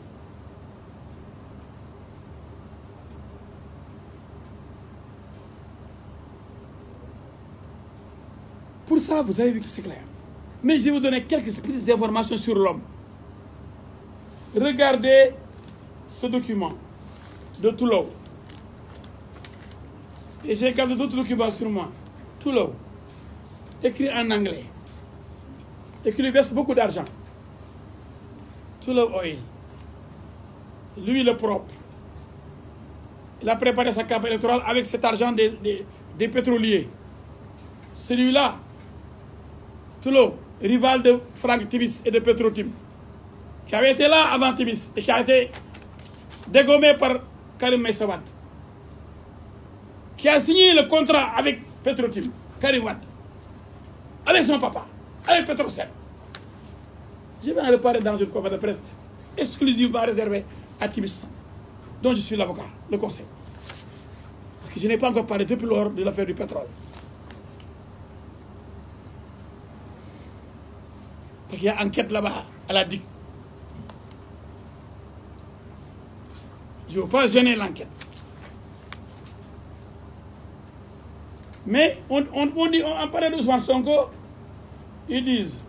Pour ça, vous avez vu que c'est clair. Mais je vais vous donner quelques petites informations sur l'homme. Regardez ce document de Toulon. Et j'ai gardé d'autres documents sur moi. Toulon, écrit en anglais, et qui lui verse beaucoup d'argent. Toulon Oil, lui le propre. Il a préparé sa campagne électorale avec cet argent des pétroliers. Celui-là, Toulon, rival de Franck Timis et de Petrotim, qui avait été là avant Timis et qui a été dégommé par Karim Meïssa Wade, qui a signé le contrat avec Petrotim, Karim Wade, avec son papa, avec Petrocel. Je vais en reparler dans une conférence de presse exclusivement réservée à Timis, dont je suis l'avocat, le conseil. Parce que je n'ai pas encore parlé depuis lors de l'affaire du pétrole. Parce qu'il y a enquête là-bas à la DIC. Je ne veux pas gêner l'enquête. Mais on parlait d'Ousmane Sonko, ils disent,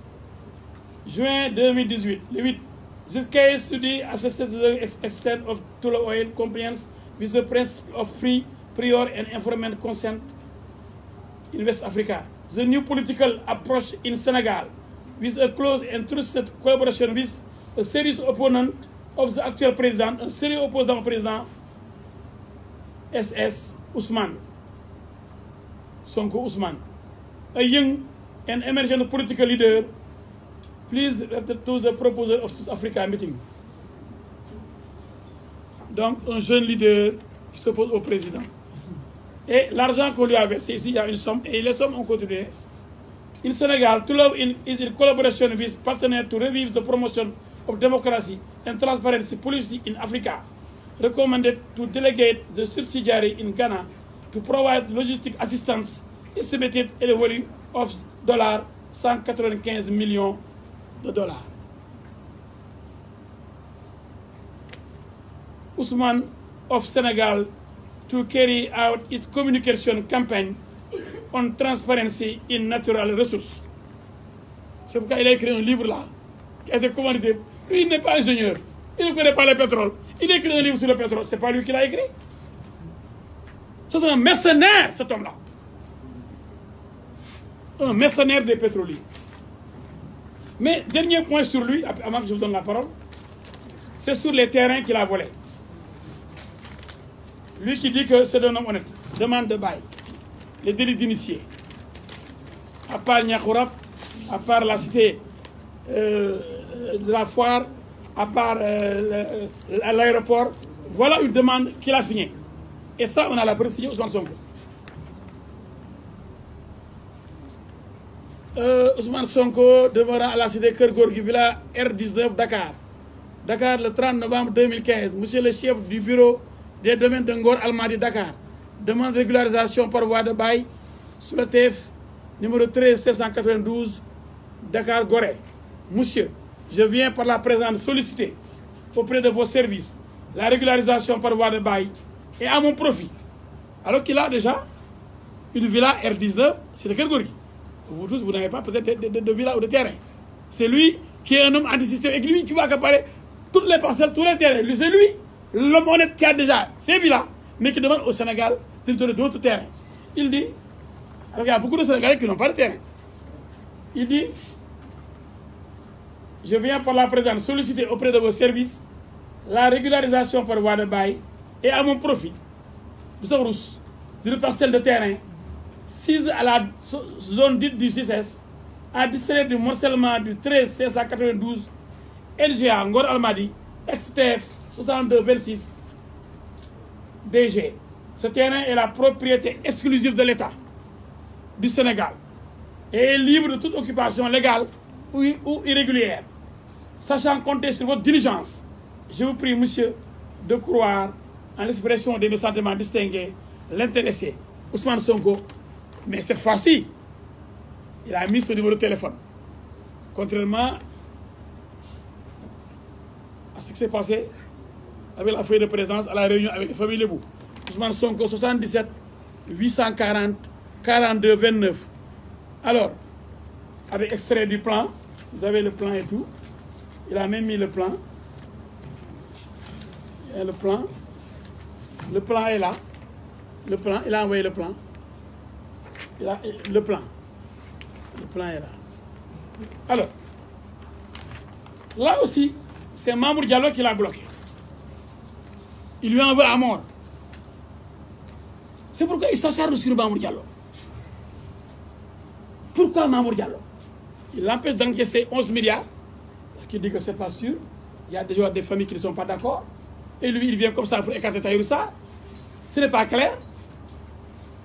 juin 2018, le 8, this case study assesses the extent of Tullow Oil compliance with the principle of free, prior and informed consent in West Africa. The new political approach in Senegal, with a close and trusted collaboration with a serious opponent of the actual president, un sérieux opposant au président SS Ousmane Sonko Ousmane, a young and emerging political leader, please refer to the proposal of South Africa meeting. Donc un jeune leader qui s'oppose au président. Et l'argent qu'on lui a versé ici, il y a une somme, et les sommes ont continué. In Senegal, Tullow is in collaboration with partners to revive the promotion of democracy and transparency policy in Africa. Recommended to delegate the subsidiary in Ghana to provide logistic assistance estimated at a volume of $195 million. Ousmane of Senegal to carry out its communication campaign on transparency in natural resources. C'est pourquoi il a écrit un livre là, qui a été commandité. Lui, il n'est pas ingénieur, il ne connaît pas le pétrole. Il a écrit un livre sur le pétrole, c'est pas lui qui l'a écrit. C'est un mercenaire, cet homme-là. Un mercenaire des pétroliers. Mais dernier point sur lui, avant que je vous donne la parole, c'est sur les terrains qu'il a volés. Lui qui dit que c'est un homme honnête, demande de bail, les délits d'initiés. À part Niakourab, à part la cité de la foire, à part l'aéroport, voilà une demande qu'il a signée. Et ça, on a la preuve signée Ousmane Sonko. Ousmane Sonko demeurant à la cité Keur Gorgui, villa R19 Dakar. Dakar le 30 novembre 2015. Monsieur le chef du bureau des domaines de Ngor Almadi Dakar demande régularisation par voie de bail sur le TF numéro 13792 Dakar Gorée. Monsieur, je viens par la présente solliciter auprès de vos services la régularisation par voie de bail et à mon profit. Alors qu'il a déjà une villa R19, c'est le Keur Gorgui. Vous tous, vous n'avez pas peut-être de villa ou de terrain. C'est lui qui est un homme anti-système et lui qui va accaparer toutes les parcelles, tous les terrains. C'est lui, l'homme honnête qui a déjà ses villas, mais qui demande au Sénégal de donner d'autres terrains. Il dit, alors il y a beaucoup de Sénégalais qui n'ont pas de terrain. Il dit, je viens par la présente solliciter auprès de vos services la régularisation par voie de bail et à mon profit d'une parcelle de terrain sise à la zone dite du 6S, à distraire du morcellement du 13 592 LGA Ngor Almadi, XTF 6226 DG. Ce terrain est la propriété exclusive de l'État du Sénégal et est libre de toute occupation légale ou irrégulière. Sachant compter sur votre diligence, je vous prie, monsieur, de croire en l'expression de nos sentiments distingués, l'intéressé, Ousmane Sonko. Mais cette fois-ci, il a mis son numéro de téléphone. Contrairement à ce qui s'est passé avec la feuille de présence à la réunion avec les familles Lebou. Ousmane Sonko 77 840 42 29. Alors, avec extrait du plan, vous avez le plan et tout. Il a même mis le plan. Et le plan est là. Le plan, il a envoyé le plan. Le plan est là. Alors, là aussi, c'est Mamour Diallo qui l'a bloqué. Il lui en veut à mort. C'est pourquoi il s'acharne sur Mamour Diallo. Pourquoi Mamour Diallo? Il l'empêche d'encaisser 11 milliards, parce qu'il dit que c'est pas sûr. Il y a déjà des familles qui ne sont pas d'accord. Et lui, il vient comme ça pour écarter Tahirou Sarr. Ce n'est pas clair.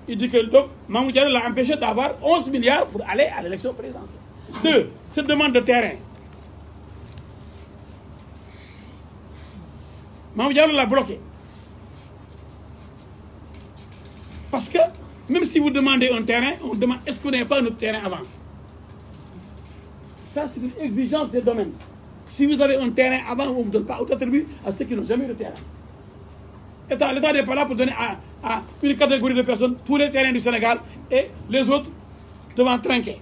Il dit que donc, Mamour Diallo l'a empêché d'avoir 11 milliards pour aller à l'élection présidentielle. 2. Cette demande de terrain. Mamour Diallo l'a bloqué. Parce que, même si vous demandez un terrain, on demande est-ce qu'on n'avait pas notre terrain avant? Ça, c'est une exigence des domaines. Si vous avez un terrain avant, on ne vous donne pas autre attribut à ceux qui n'ont jamais eu de terrain. L'État n'est pas là pour donner à une catégorie de personnes tous les terrains du Sénégal et les autres devant trinquer.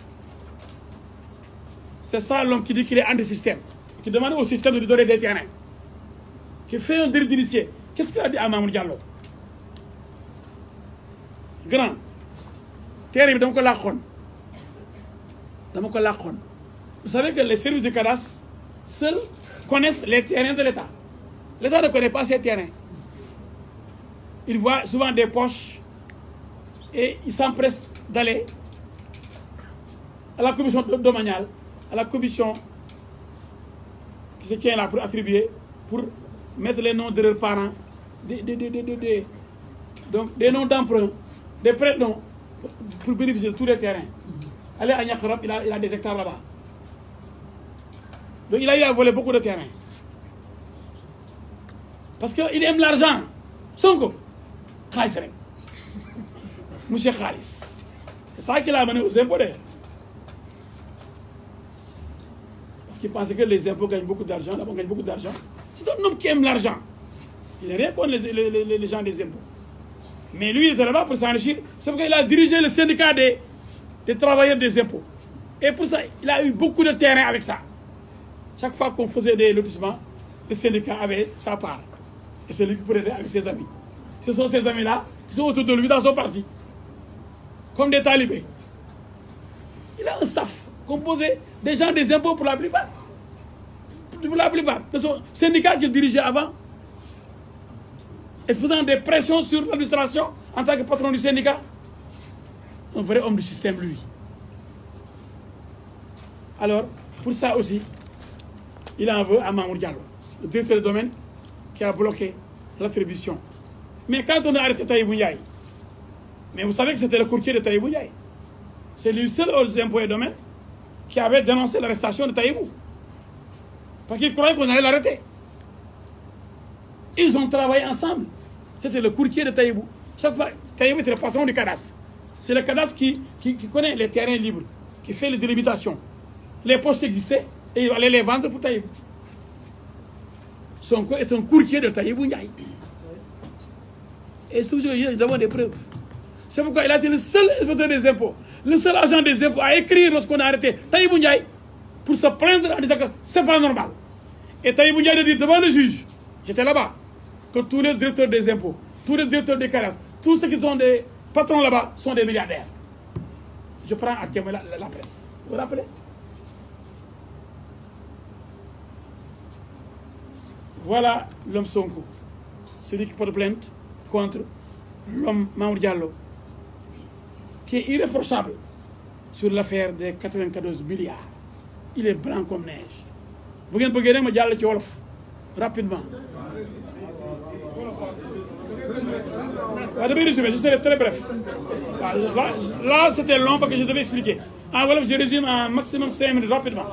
C'est ça l'homme qui dit qu'il est anti-système, qui demande au système de lui donner des terrains, qui fait un délit d'initié. Qu'est-ce qu'il a dit à Mamour Diallo? Grand, terrain, dama ko làqoon. Vous savez que les services de cadastre seuls connaissent les terrains de l'État. L'État ne connaît pas ces terrains. Il voit souvent des poches et il s'empresse d'aller à la commission domaniale, à la commission qui se tient là pour attribuer, pour mettre les noms de leurs parents, donc des noms d'emprunt, des prêts-noms pour bénéficier de tous les terrains. Allez à Niakarab, il a des hectares là-bas. Donc il a eu à voler beaucoup de terrains. Parce qu'il aime l'argent. Sonko. Khaïs. Monsieur Khalis. C'est ça qu'il a amené aux impôts d'ailleurs. Parce qu'il pensait que les impôts gagnent beaucoup d'argent. Là-bas, on gagne beaucoup d'argent. C'est un homme qui aime l'argent. Il n'est rien contre les gens des impôts. Mais lui, il était là-bas pour s'enrichir. C'est pourquoi il a dirigé le syndicat des travailleurs des impôts. Et pour ça, il a eu beaucoup de terrain avec ça. Chaque fois qu'on faisait des lotissements, le syndicat avait sa part. Et c'est lui qui prenait avec ses amis. Ce sont ces amis-là qui sont autour de lui dans son parti. Comme des talibés. Il a un staff composé des gens des impôts pour la plupart. Pour la plupart. De son syndicat qu'il dirigeait avant. Et faisant des pressions sur l'administration en tant que patron du syndicat. Un vrai homme du système, lui. Alors, pour ça aussi, il en veut à Mamour Diallo, le directeur de domaine qui a bloqué l'attribution. Mais quand on a arrêté Tahibou Ndiaye, mais vous savez que c'était le courtier de Tahibou Ndiaye. C'est lui seul aux impôts et domaines qui avait dénoncé l'arrestation de Tahibou. Parce qu'il croyait qu'on allait l'arrêter. Ils ont travaillé ensemble. C'était le courtier de Tahibou. Chaque fois, Tahibou était le patron du cadastre. C'est le cadastre qui connaît les terrains libres, qui fait les délimitations. Les postes qui existaient, et il allait les vendre pour Tahibou. Sonko est un courtier de Tahibou Ndiaye. Et toujours, nous avons des preuves. C'est pourquoi il a été le seul inspecteur des impôts, le seul agent des impôts à écrire lorsqu'on a arrêté Tahibou Ndiaye pour se plaindre en disant que c'est pas normal. Et Tahibou Ndiaye a dit devant le juge, j'étais là-bas, que tous les directeurs des impôts, tous les directeurs des cadastres, tous ceux qui sont des patrons là-bas sont des milliardaires. Je prends à témoin la presse. Vous vous rappelez? Voilà l'homme Sonko, celui qui porte plainte contre l'homme Mamour Diallo, qui est irréprochable sur l'affaire des 94 milliards. Il est blanc comme neige. Vous voulez que je me dise wolof rapidement. Je serai très bref. Là, c'était long parce que je devais expliquer. En wolof, je résume en maximum 5 minutes rapidement.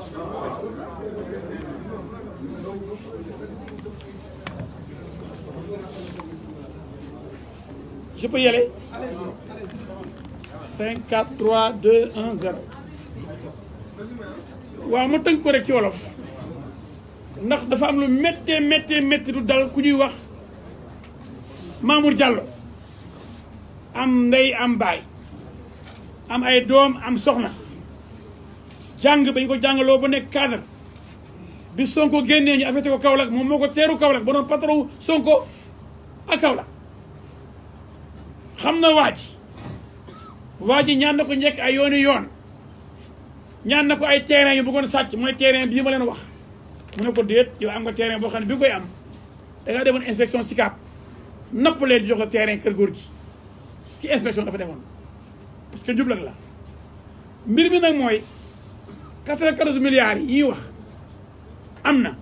Je peux y aller? 5, 4, 3, 2, 1, 0. waaw ma tënk ko rek ci wolof ndax dafa am lu métti du dal ku ñuy wax Mamour Diallo am ndey am baay am ay doom am soxna jàng bañ ko jàngaloo ba nekk cadre bi Sonko génnee ñu affecté ko Kaolack moom moo ko teeru Kaolack ba doon patron Sonko ak Kaolack xam na waa ji ñaan na ko njëkk ay yoon ñaan na ko ay terrain yu bëggoon sàcc mooy terrain bii ma leen wax mu ne ko déet yow am nga terrain boo xam ne bi koy am dangaa demoon inspection SICAP napp leen jox la terrain kër góor gi ci inspection dafa demoon parce que njublag la mbir mi nag mooy 94 milliards yi ñuy wax am na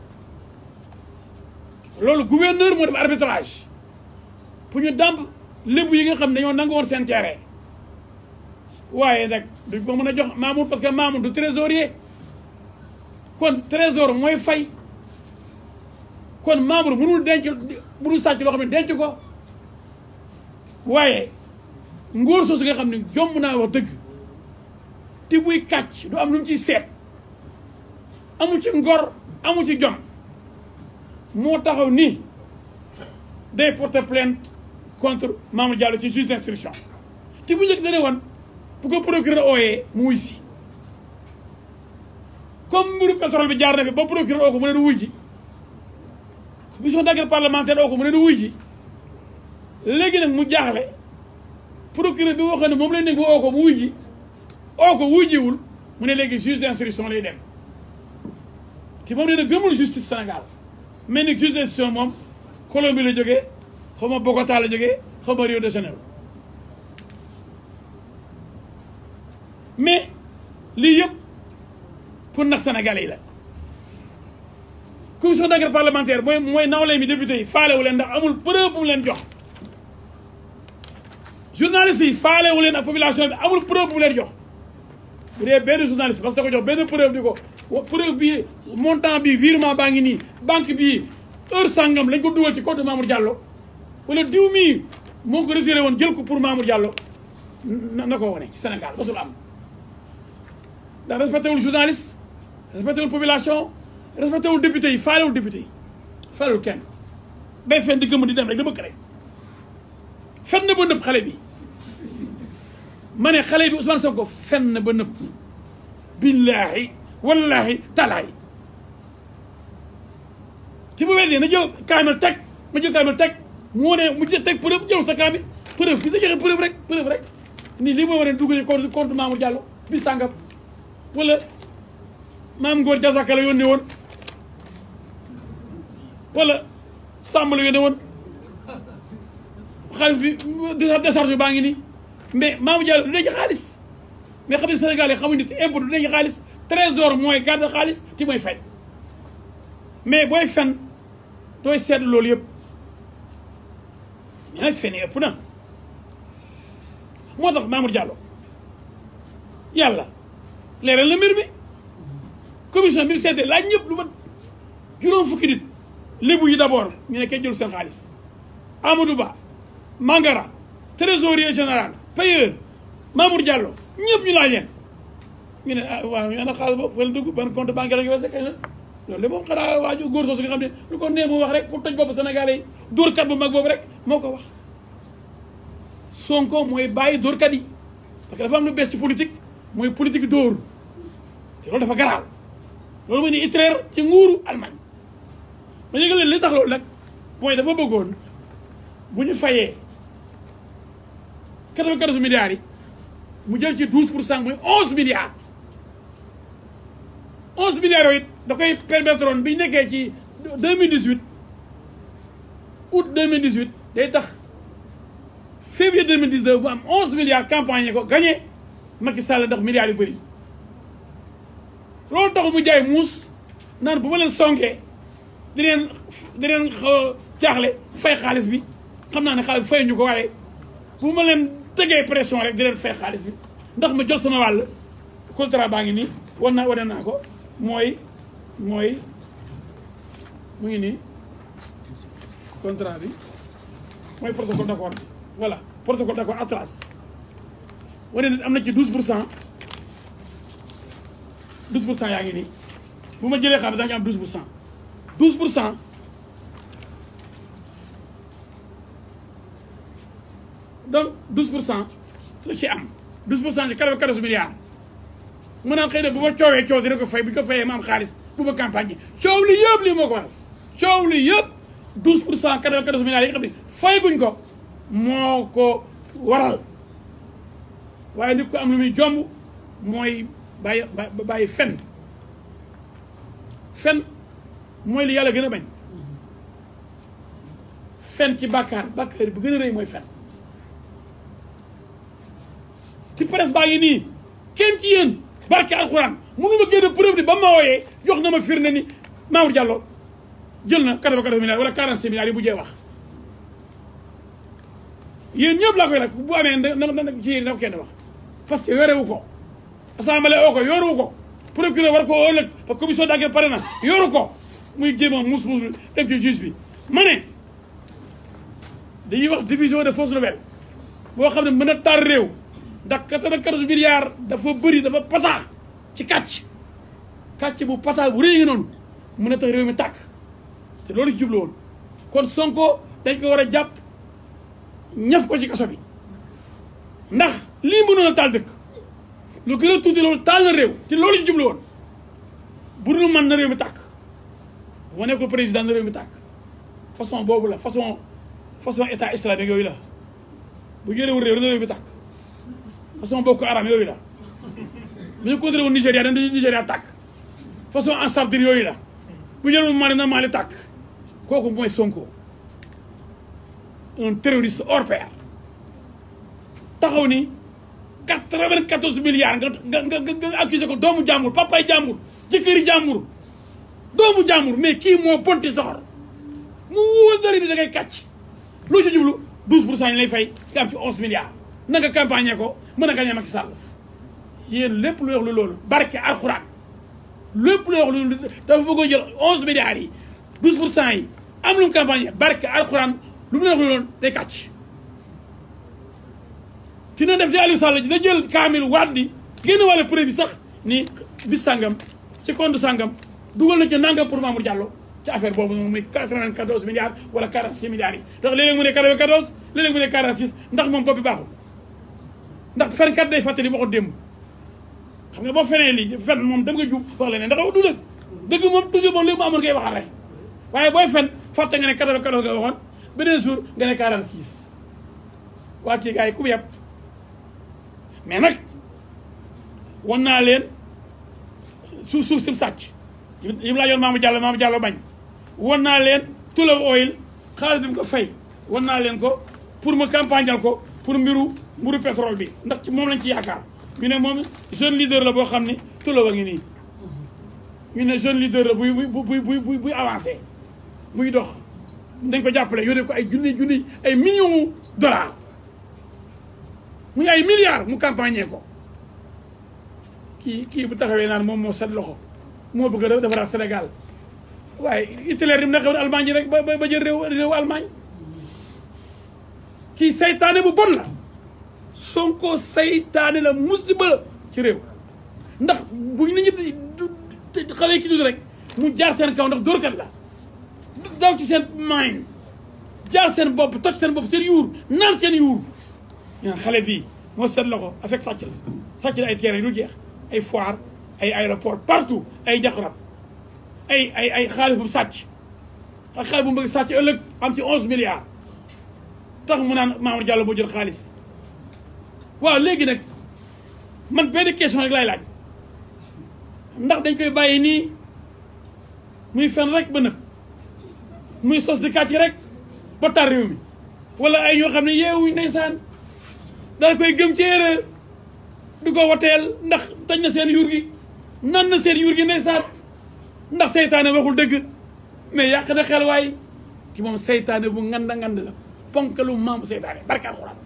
loolu gouverneur moo def arbitrage pour ñu dàmp lébu yi nga xam ne dañoo nangu woon seen terrain waaye nag duñ ko mën a jox Mamour parce que Mamour du trésorier kon trésor mooy fay kon Mamour mënul denc mënul sàcc loo xam ne denc ko waaye ngóor soosu nga xam ne jomb naa wax dëgg ti buy kàcc du am lu mu ciy seet amu ci ngor amu ci jom moo taxaw ni day porter plainte contre Mamour Diallo ci juge d'instruction ti bu njëkk dane woon bu ko procureur ooyee mu wuy si comme mbiru pétrole bi jaar na fi ba procureur oo ko mu ne du wuy ji commission d'enquête parlementaire oo ko mu ne du wuy ji léegi nag mu jaaxle procureur bi waxoon ne moom lañ nekk ba oo ko mu wuy ji oo ko wuy jiwul mu ne léegi juge d'instruction lay dem te moom nee na gëmul justice Sénégal mais nag juge d'instruction moom Colombie la jógee xaw ma Bogota la jógee xaw ma Rio de Janeiro mais lii yëpp pour nax Sénégalais yi la commission d'enquête parlementaire mooy nawle mi député yi faalewu leen ndax amul preuve bu mu leen jox journaliste yi faalewu leen ak population bi amul preuve bu mu leen jox bu dee benn journaliste parce que da ko jox benn preuve di ko preuve bii montant bi virement baa ngi nii banque bii heure sangam lañ ko dugal ci compte Mamour Diallo wala diw mii moo ko retiré woon jël ko pour Mamour Diallo na ko wane ci Sénégal basul am ndax respecté wul journaliste respecté wul population respecté wul député yi faalewul député yi faalewul kenn day fen di gëmm di dem rek da bëgg rek fen na ba nëpp xale bi ma ne xale bi Ousmane Sonko fen na ba nëpp billaahi wallaahi talaay ci bu weddee na jël kaamel teg ma jël kaamel teg moo ne mu jël teg preuve jël sa kaamil preuve bi da joxe preuve rek nii lii mooy war a dugg compte Mamour Diallo bi sàngam wala maam Ngor Diazaka la yónnee woon wala Samb la yónnee woon xaalis bi décharge baa ngi nii mais Mamour Diallo du denc xaalis mais xam ne Sénégal yi xamuñ nit impôt du denc xaalis trésor mooy garde xaalis ti mooy fay mais booy fen dooy seetlu loolu yëpp mais nag fen ëpp na moo tax Mamour Diallo yàlla leeral na mbir mi commission bi mu seetee laaj ñëpp lu mat juróom fukki nit lébu yi d'abord ñu ne kenn jël seen xaalis Amadou Ba Mangara trésorier général payeur Mamour Diallo ñëpp ñu laaj leen ñu ne ah waaw ñu ana xaalis boobu fa la dugg ban compte bancaire la ñu war a kañ la loolu de moom xanaa waaju góor soosu nga xam ne lu ko nee mu wax rek pour toj bopp Sénégalais yi dóorkat bu mag boobu rek moo ko wax Sonko mooy bàyyi dóorkat yi parce que dafa am lu bees ci politique mooy politique dóor te loolu dafa garaaw loolu mooy ni Hitler ci nguuru Allemagne ma yëgal leen li tax loolu nag mooy dafa bëggoon bu ñu fayee 94 milliards yi mu jël ci 12% muy 11 milliards 11 milliards yooyu da koy permettre woon bi ñu nekkee ci 2018 août 2018 day tax février 2019 bu am 11 milliards campagne ko gagné Macky Sall ndax milliards yu bëri loolu taxul mu jaay muus naan bu ma leen songee di leen xaw a jaaxle fay xaalis bi xam naa ne xaalis bi fayuñu ko waaye bu ma leen tegee pression rek di leen fay xaalis bi ndax ma jot sama wàll contrat baa ngi nii wane naa ko mooy mu ngi nii contrat bi mooy protocole d'accord bi voilà protocole d'accord Atlas wane na am na ci 12% yaa ngi nii bu ma jëlee xam ne dañu am 12% donc 12% la ci am 12% ci 14 milliards mu naan xëy na bu ma coowee coow dina ko fay bu ko fayee ma am xaalis bu ma campagne coow li yëpp lii moo ko waral coow li yëpp 12% 14 milliards yi nga xam ne fay guñ ko moo ko waral waaye nit ko am lu muy jomb mooy bàyyi fen mooy li yàlla gën a bañ fen ci bàkkaar bu gën a rëy mooy fen ci presse baa ngi nii kenn ci yéen barke alxuraan mënu ma génn preuve ni ba ma wooyee jox na ma firnde ni Mamour Diallo jël na 94 milliards wala 46 milliards yi bu jee wax yéen ñëpp laa koy nag bu amee na ci yéen na ko kenn wax parce que yorewu ko assemblée oo ko yorewu ko procureur war ko ëllëg parce que commission d'enquête pare na yoru ko muy jéem a muus dem ci juge bi ma ne dañuy wax diffusion de fausses nouvelles boo xam ne mën a tar réew ndax 94 milliards dafa bëri dafa pata ci kàcc bu pata bu rëy nga noonu mën a tax réew mi tàkk te loolu ci jublu woon kon Sonko dañ ko war a jàpp ñaf ko ci kaso bi ndax lii mënoon a taal dëkk lu gën a tuuti loolu taal na réew te loolu ci jublu woon bu dul man na réew mi tàkk bu ma nekkul président na réew mi tàkk façon boobu la façon état islamique yooyu la bu jëlewul réew na réew mi tàkk façon bokk aram yooyu la bu ñu contrôlé woon Nigéria dañ Nigéria tàkk façon Ansardir yooyu la bu jëlewul Mali na Mali tàkk kooku mooy Sonko un terroriste hors pair taxaw ni 94 milliards nga accusé ko doomu jàmbur papay jàmbur jëkkëri jàmbur doomu jàmbur mais kii moo bonti soxor mu wóor dara ni da ngay kàcc loo ci jublu 12% yi lay fay nga am ci 11 milliards na nga campagne ko mën a gagné Macky Sall yéen lépp lu wax lu loolu barke alxuraan lépp lu wax lu dafa bëgg a jël 11 milliards yi 12% yi am lu mu campagne barke alxuraan lu mu la wax lu loolu day kàcc ci na def di Aliou Sall da jël kaamil waat di génn wàlle preuve bi sax ni bis sàngam ci compte sàngam dugal na ci nangam pour Mamour Diallo ci affaire boobu noonu muy 94 milliards wala 46 milliards yi ndax léeg-léeg mu ne 94 léeg-léeg mu ne 46 ndax moom bopp bi baaxul ndax fenkat day fàttali waxu démb xam nga boo fenee lii fen moom dem nga jub wax leneen ndax du dëgg moom toujours moom léegi mu amoon ngay waxal rek waaye booy fen fàtte nga ne 94 nga waxoon beneen jour nga ne 46 waa kii gars yi ku mu yàpp mais nag wan naa leen suuf si mu sàcc yi mu laa yoon Mamour Diallo bañ wan naa leen Tullow Oil xaalis bi mu ko fay wan naa leen ko pour ma campagnal ko pour mburu pétrole bi ndax ci moom lañ ci yaakaar ñu ne moom jeune leader la boo xam ni Tullow a ngi nii ñu ne jeune leader la buy avancé buy dox dañ ko jàppale yónnee ko ay junni ay millions dollars muy ay milliards mu campagne ko kii bu taxawee naan moom moo set loxo moo bëgg a defaraat Sénégal waaye Hitler dim na xew Allemagne yi rek ba jël réew Allemagne kii saytaane bu bon la Sonko saytaane la musiba la ci réew ndax buñ nit ñi xale yi ki dud rek mu jaar seen kaw ndax dóorkat la daw ci seen maañ jaar seen bopp toj seen bopp seen yuur naan seen yuur ñaan xale bii moo seet loxo avec sàcc la ay terrain yu dul jeex ay foire ay aéroport partout ay jaxarab ay xaalis bu sàcc ak xaalis bu mu bëgg sàcc ëllëg am ci 11 milliards tax mu naan Mamour Diallo boo jël xaalis waaw léegi nag man benn question rek laay laaj ndax dañ koy bàyyi nii muy fen rek ba nëb muy sos di kàcc rek ba tar réew mi wala ay ñoo xam ne yeewuñ ndeysaan daal koy gëm ci erreur du ko woteel ndax tañ na seen yuur gi nan na seen yuur gi ndeysaan ndax seytaane waxul dëgg mais yàq na xel waay ci moom seytaane bu nganda la ponkalu maamu seytaane barke alxuraan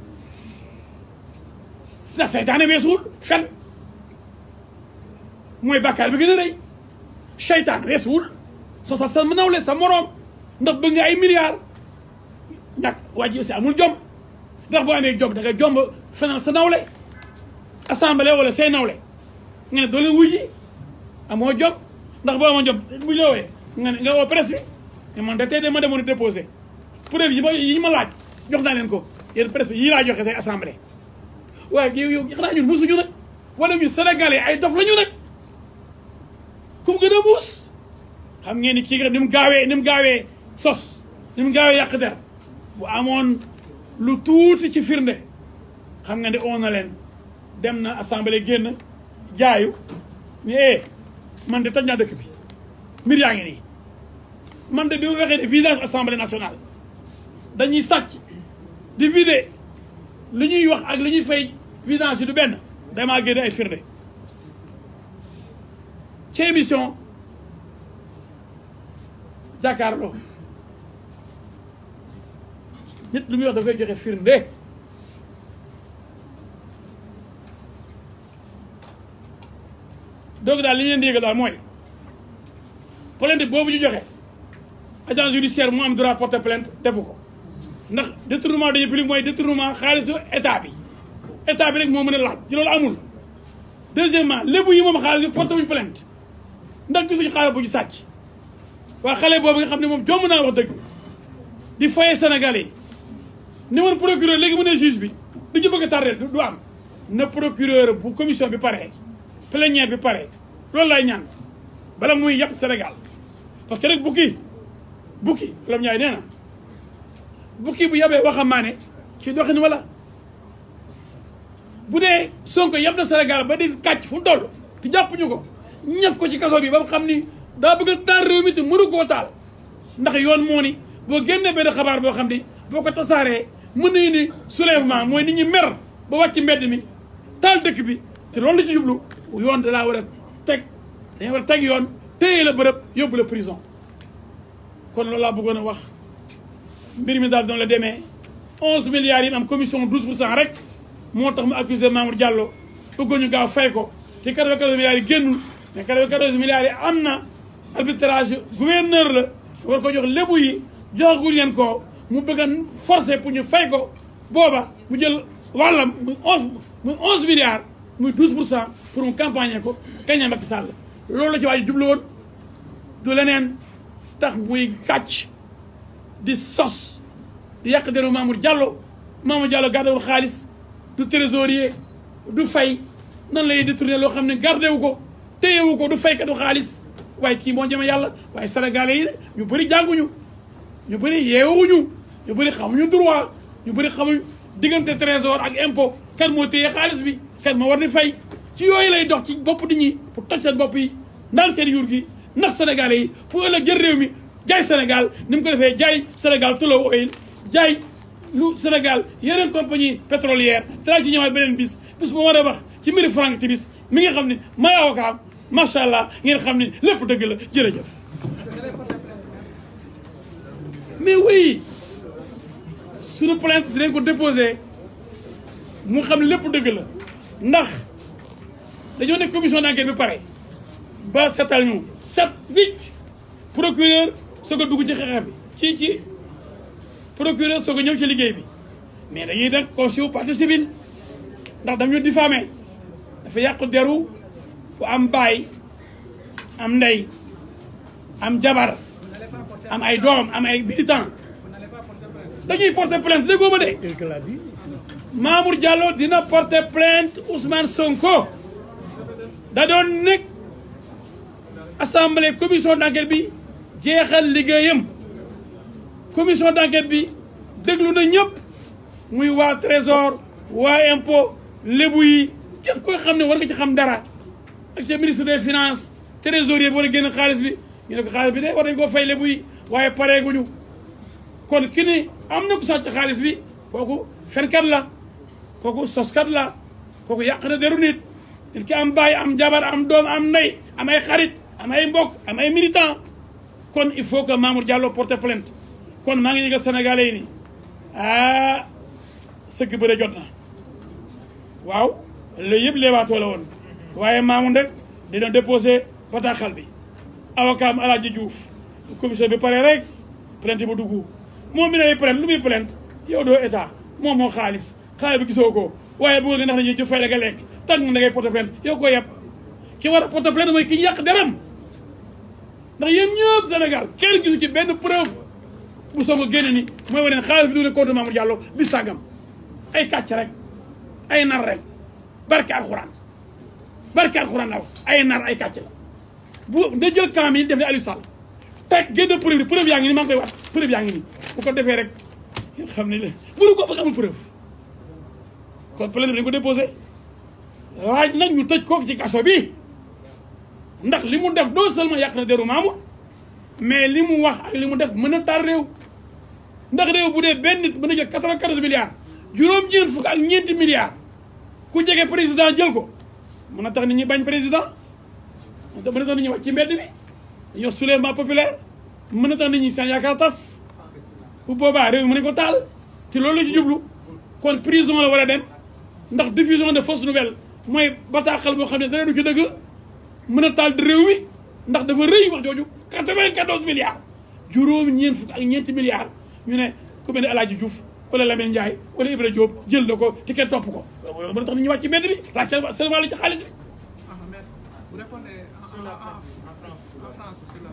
ndax seytaane weesuwul fen mooy bàkkaar bi gën a rëy seytaane weesuwul sa nawle sa moroom ndax bëgg nga ay milliards ñàkk waa ji aussi amul jom ndax boo amee jom da nga jomb fenal sa nawle assemblée wala say nawle nga ne doo leen wuy ji amoo jom ndax boo amoo jom bu ñu la wooyee nga ne nga woo presse bi mais man de tey de ma demoon déposé preuve yi ma laaj jox naa leen ko yéen presse bi yii laa joxe tey assemblée waaye yow xanaa ñun musuñu nag wala ñun sénégalais ay dof la ñu nag kum gën a muus xam ngeen ni kii ni mu gaawee sos ni mu gaawee yàq der bu amoon lu tuuti ci firnde xam nga ne on na leen dem na assemblée génn jaayu ni man de toj naa dëkk bi mbir yaa ngi nii man de bi ma waxee ne vidage assemblée nationale dañuy sàcc di vider li ñuy wax ak li ñuy fay vidange yi du benn damaa génne ay firnde ci émission jàkkaarloo nit lu muy wax dafay joxe firnde donc daal li ñu leen di yëgal daal mooy plainte boobu ñu joxe agence judiciaire mu am droit porter plainte defu ko ndax détournement de public mooy détournement xaalisu état bi rek moo mën a laaj ci loolu amul. deuxièmement lébu yi moom xaalis bi porté wuñ plainte ndax gisuñu xaalis bu ñu sàcc waa xale boobu nga xam ne moom jomb naa wax dëgg di foye Sénégalais yi ne woon procureur léegi mu ne juge bi du ñu bëgg a tardé du am na procureur bu commission bi pare plénière bi pare loolu laay ñaan bala muy yàpp Sénégal parce que nag bukki lam ñaay nee na bukki bu yabee waxambaane ci doxin wala bu dee Sonko yab na Sénégal ba di kàcc fu mu toll te jàppuñu ko ñëf ko ci kaso bi ba mu xam ni daa bëgg a taal réew mi te mënu koo taal ndax yoon moo ni boo génnee benn xabaar boo xam ni boo ko tasaaree mën nañu ni soulèvement mooy nit ñi mer ba wàcc mbedd mi taal dëkk bi te loolu la ci jublu yoon da laa war a teg dañu war a teg yoon téye la bërëb yóbbu la prison kon loolu laa bëggoon a wax mbir mi daal doon la demee 11 milliards yi am commission 12% rek moo tax mu accusé Mamour Diallo bëggoon ñu gaaw fay ko te 94 milliards yi génnul mais 94 milliards yi am na arbitrage gouverneur la war ko jox lébu yi joxaguñ leen ko mu bëgg a forcer pour ñu fay ko booba mu jël wàllam muy 11 milliards muy 12% pour mu campagne ko kaña Macky Sall loolu la ci waa ji jublu woon du leneen tax muy kàcc di sos di yàq deru Mamour Diallo gardewul xaalis du trésorier du fay nan lay détourné loo xam ne gardewu ko téyewu ko du faykat du xaalis waaye kii moo jëme yàlla waaye sénégalais yi ñu bëri jànguñu ñu bëri yeewuñu ñu bëri xamuñu droit ñu bëri xamuñu diggante trésor ak impôt kan moo téye xaalis bi kan moo war di fay ci yooyu lay dox ci bopp nit ñi pour toj seen bopp yi naan seen yuur gi ndax sénégalais yi pour ëllëg jël réew mi jaay Sénégal ni mu ko defee jaay Sénégal Tullow Oil jaay lu Sénégal yeneen compagnie pétrolière dara ci ñëwaat beneen bis bu ma war a wax ci mbiri Franck Timis mi nga xam ne may avocat macha allah ngeen xam ne lépp dëgg la jërëjëf. mais oui suñu plainte dinañ ko déposé mu xam ne lépp dëgg la ndax dañoo nekk commission d'enquête bi pare ba setal ñu set wicc procureur soog a dugg ci xeex bi ci procureur soog a ñëw ci liggéey bi mais dañuy def caution partie civile ndax daf ñu diffamé dafa yàqu deru fu am baay am ndey am jabar am ay doom am ay militant dañuy porter plainte déggoo ma de Mamour Diallo dina porter plainte Ousmane Sonko da doon nekk assemblée commission d'enquête bi jeexal liggéeyam commission d'enquête bi déglu na ñëpp muy waa trésor waa impôt lébu yi képp koy xam ne war nga ci xam dara ak ca ministre des finances trésorier bi war a génn xaalis bi ñu ne ko xaalis bi de war nañ koo fay lébu yi waaye pareeguñu kon ki ni am na ku sàcc xaalis bi kooku fenkat la kooku soskat la kooku yàq na deru nit ki am baay am jabar am doom am ndey am ay xarit am ay mbokk am ay militant kon il faut que Mamour Diallo porte plainte kon maa ngi yëgal sénégalais yi ni sëgg bëre jot na waaw loolu yëpp leewaatoo la woon waaye Mamour nag dina déposé bataaxal bi avocat am Alaaji Diouf commission bi pare rek plainte bu dugg moom mi nay plainte lu muy plainte yow doo état moom moo xaalis bi gisoo ko waaye bëgg nga ndax nañu ju fay la nga lekk tànk na ngay porte plainte yow ko yeb ki war a porte plainte mooy ki yàq deram ndax yéen ñëpp Sénégal kenn gisu ci benn preuve bu soog a génne ni mooy wane ne xaalis bi dugg na compte Mamour Diallo bi sàggam ay kàcc rek ay nar rek barke alxuraan la wax ay nar ay kàcc la bu da jël camp yi def ne Aliou Sall teg génn preuve yaa ngi ni maa ngi koy wat preuve yaa ngi ni bu ko defee rek xam ne la mënu ko bëgg amul preuve kon plainte bi dañ ko déposé laaj nag ñu tëj kooku ci kaso bi ndax li mu def non seulement yàq na deru Mamour mais li mu wax ak li mu def mën a taal réew ndax réew bu dee benn nit mën a jël 94 milliards juróom-ñeent fukk ak ñeenti milliards ku jege président jël ko mën a tax nit ñi bañ président mën a tax nit ñi wax ci mbedd bi dañoo soulèvement populaire mën a tax nit ñi seen yaakaar tas bu boobaa réew mi mën nañu ko taal te loolu la ci jublu kon prison la war a dem ndax diffusion de fausses nouvelles mooy bataaxal boo xam ne dara du ci dëgg mën a taal réew mi ndax dafa rëy wax jooju 94 milliards juróom-ñeent fukk ak ñeenti milliards ñu ne ku mel ne El Hadji Diouf wala Lamine Ndiaye wala Ibra Diop jël na ko te kenn topp ko mën a tax nit ñi wàcc ci mbedd bi laaj seen wàllu ci xaalis bi. Vous répondez en France sur la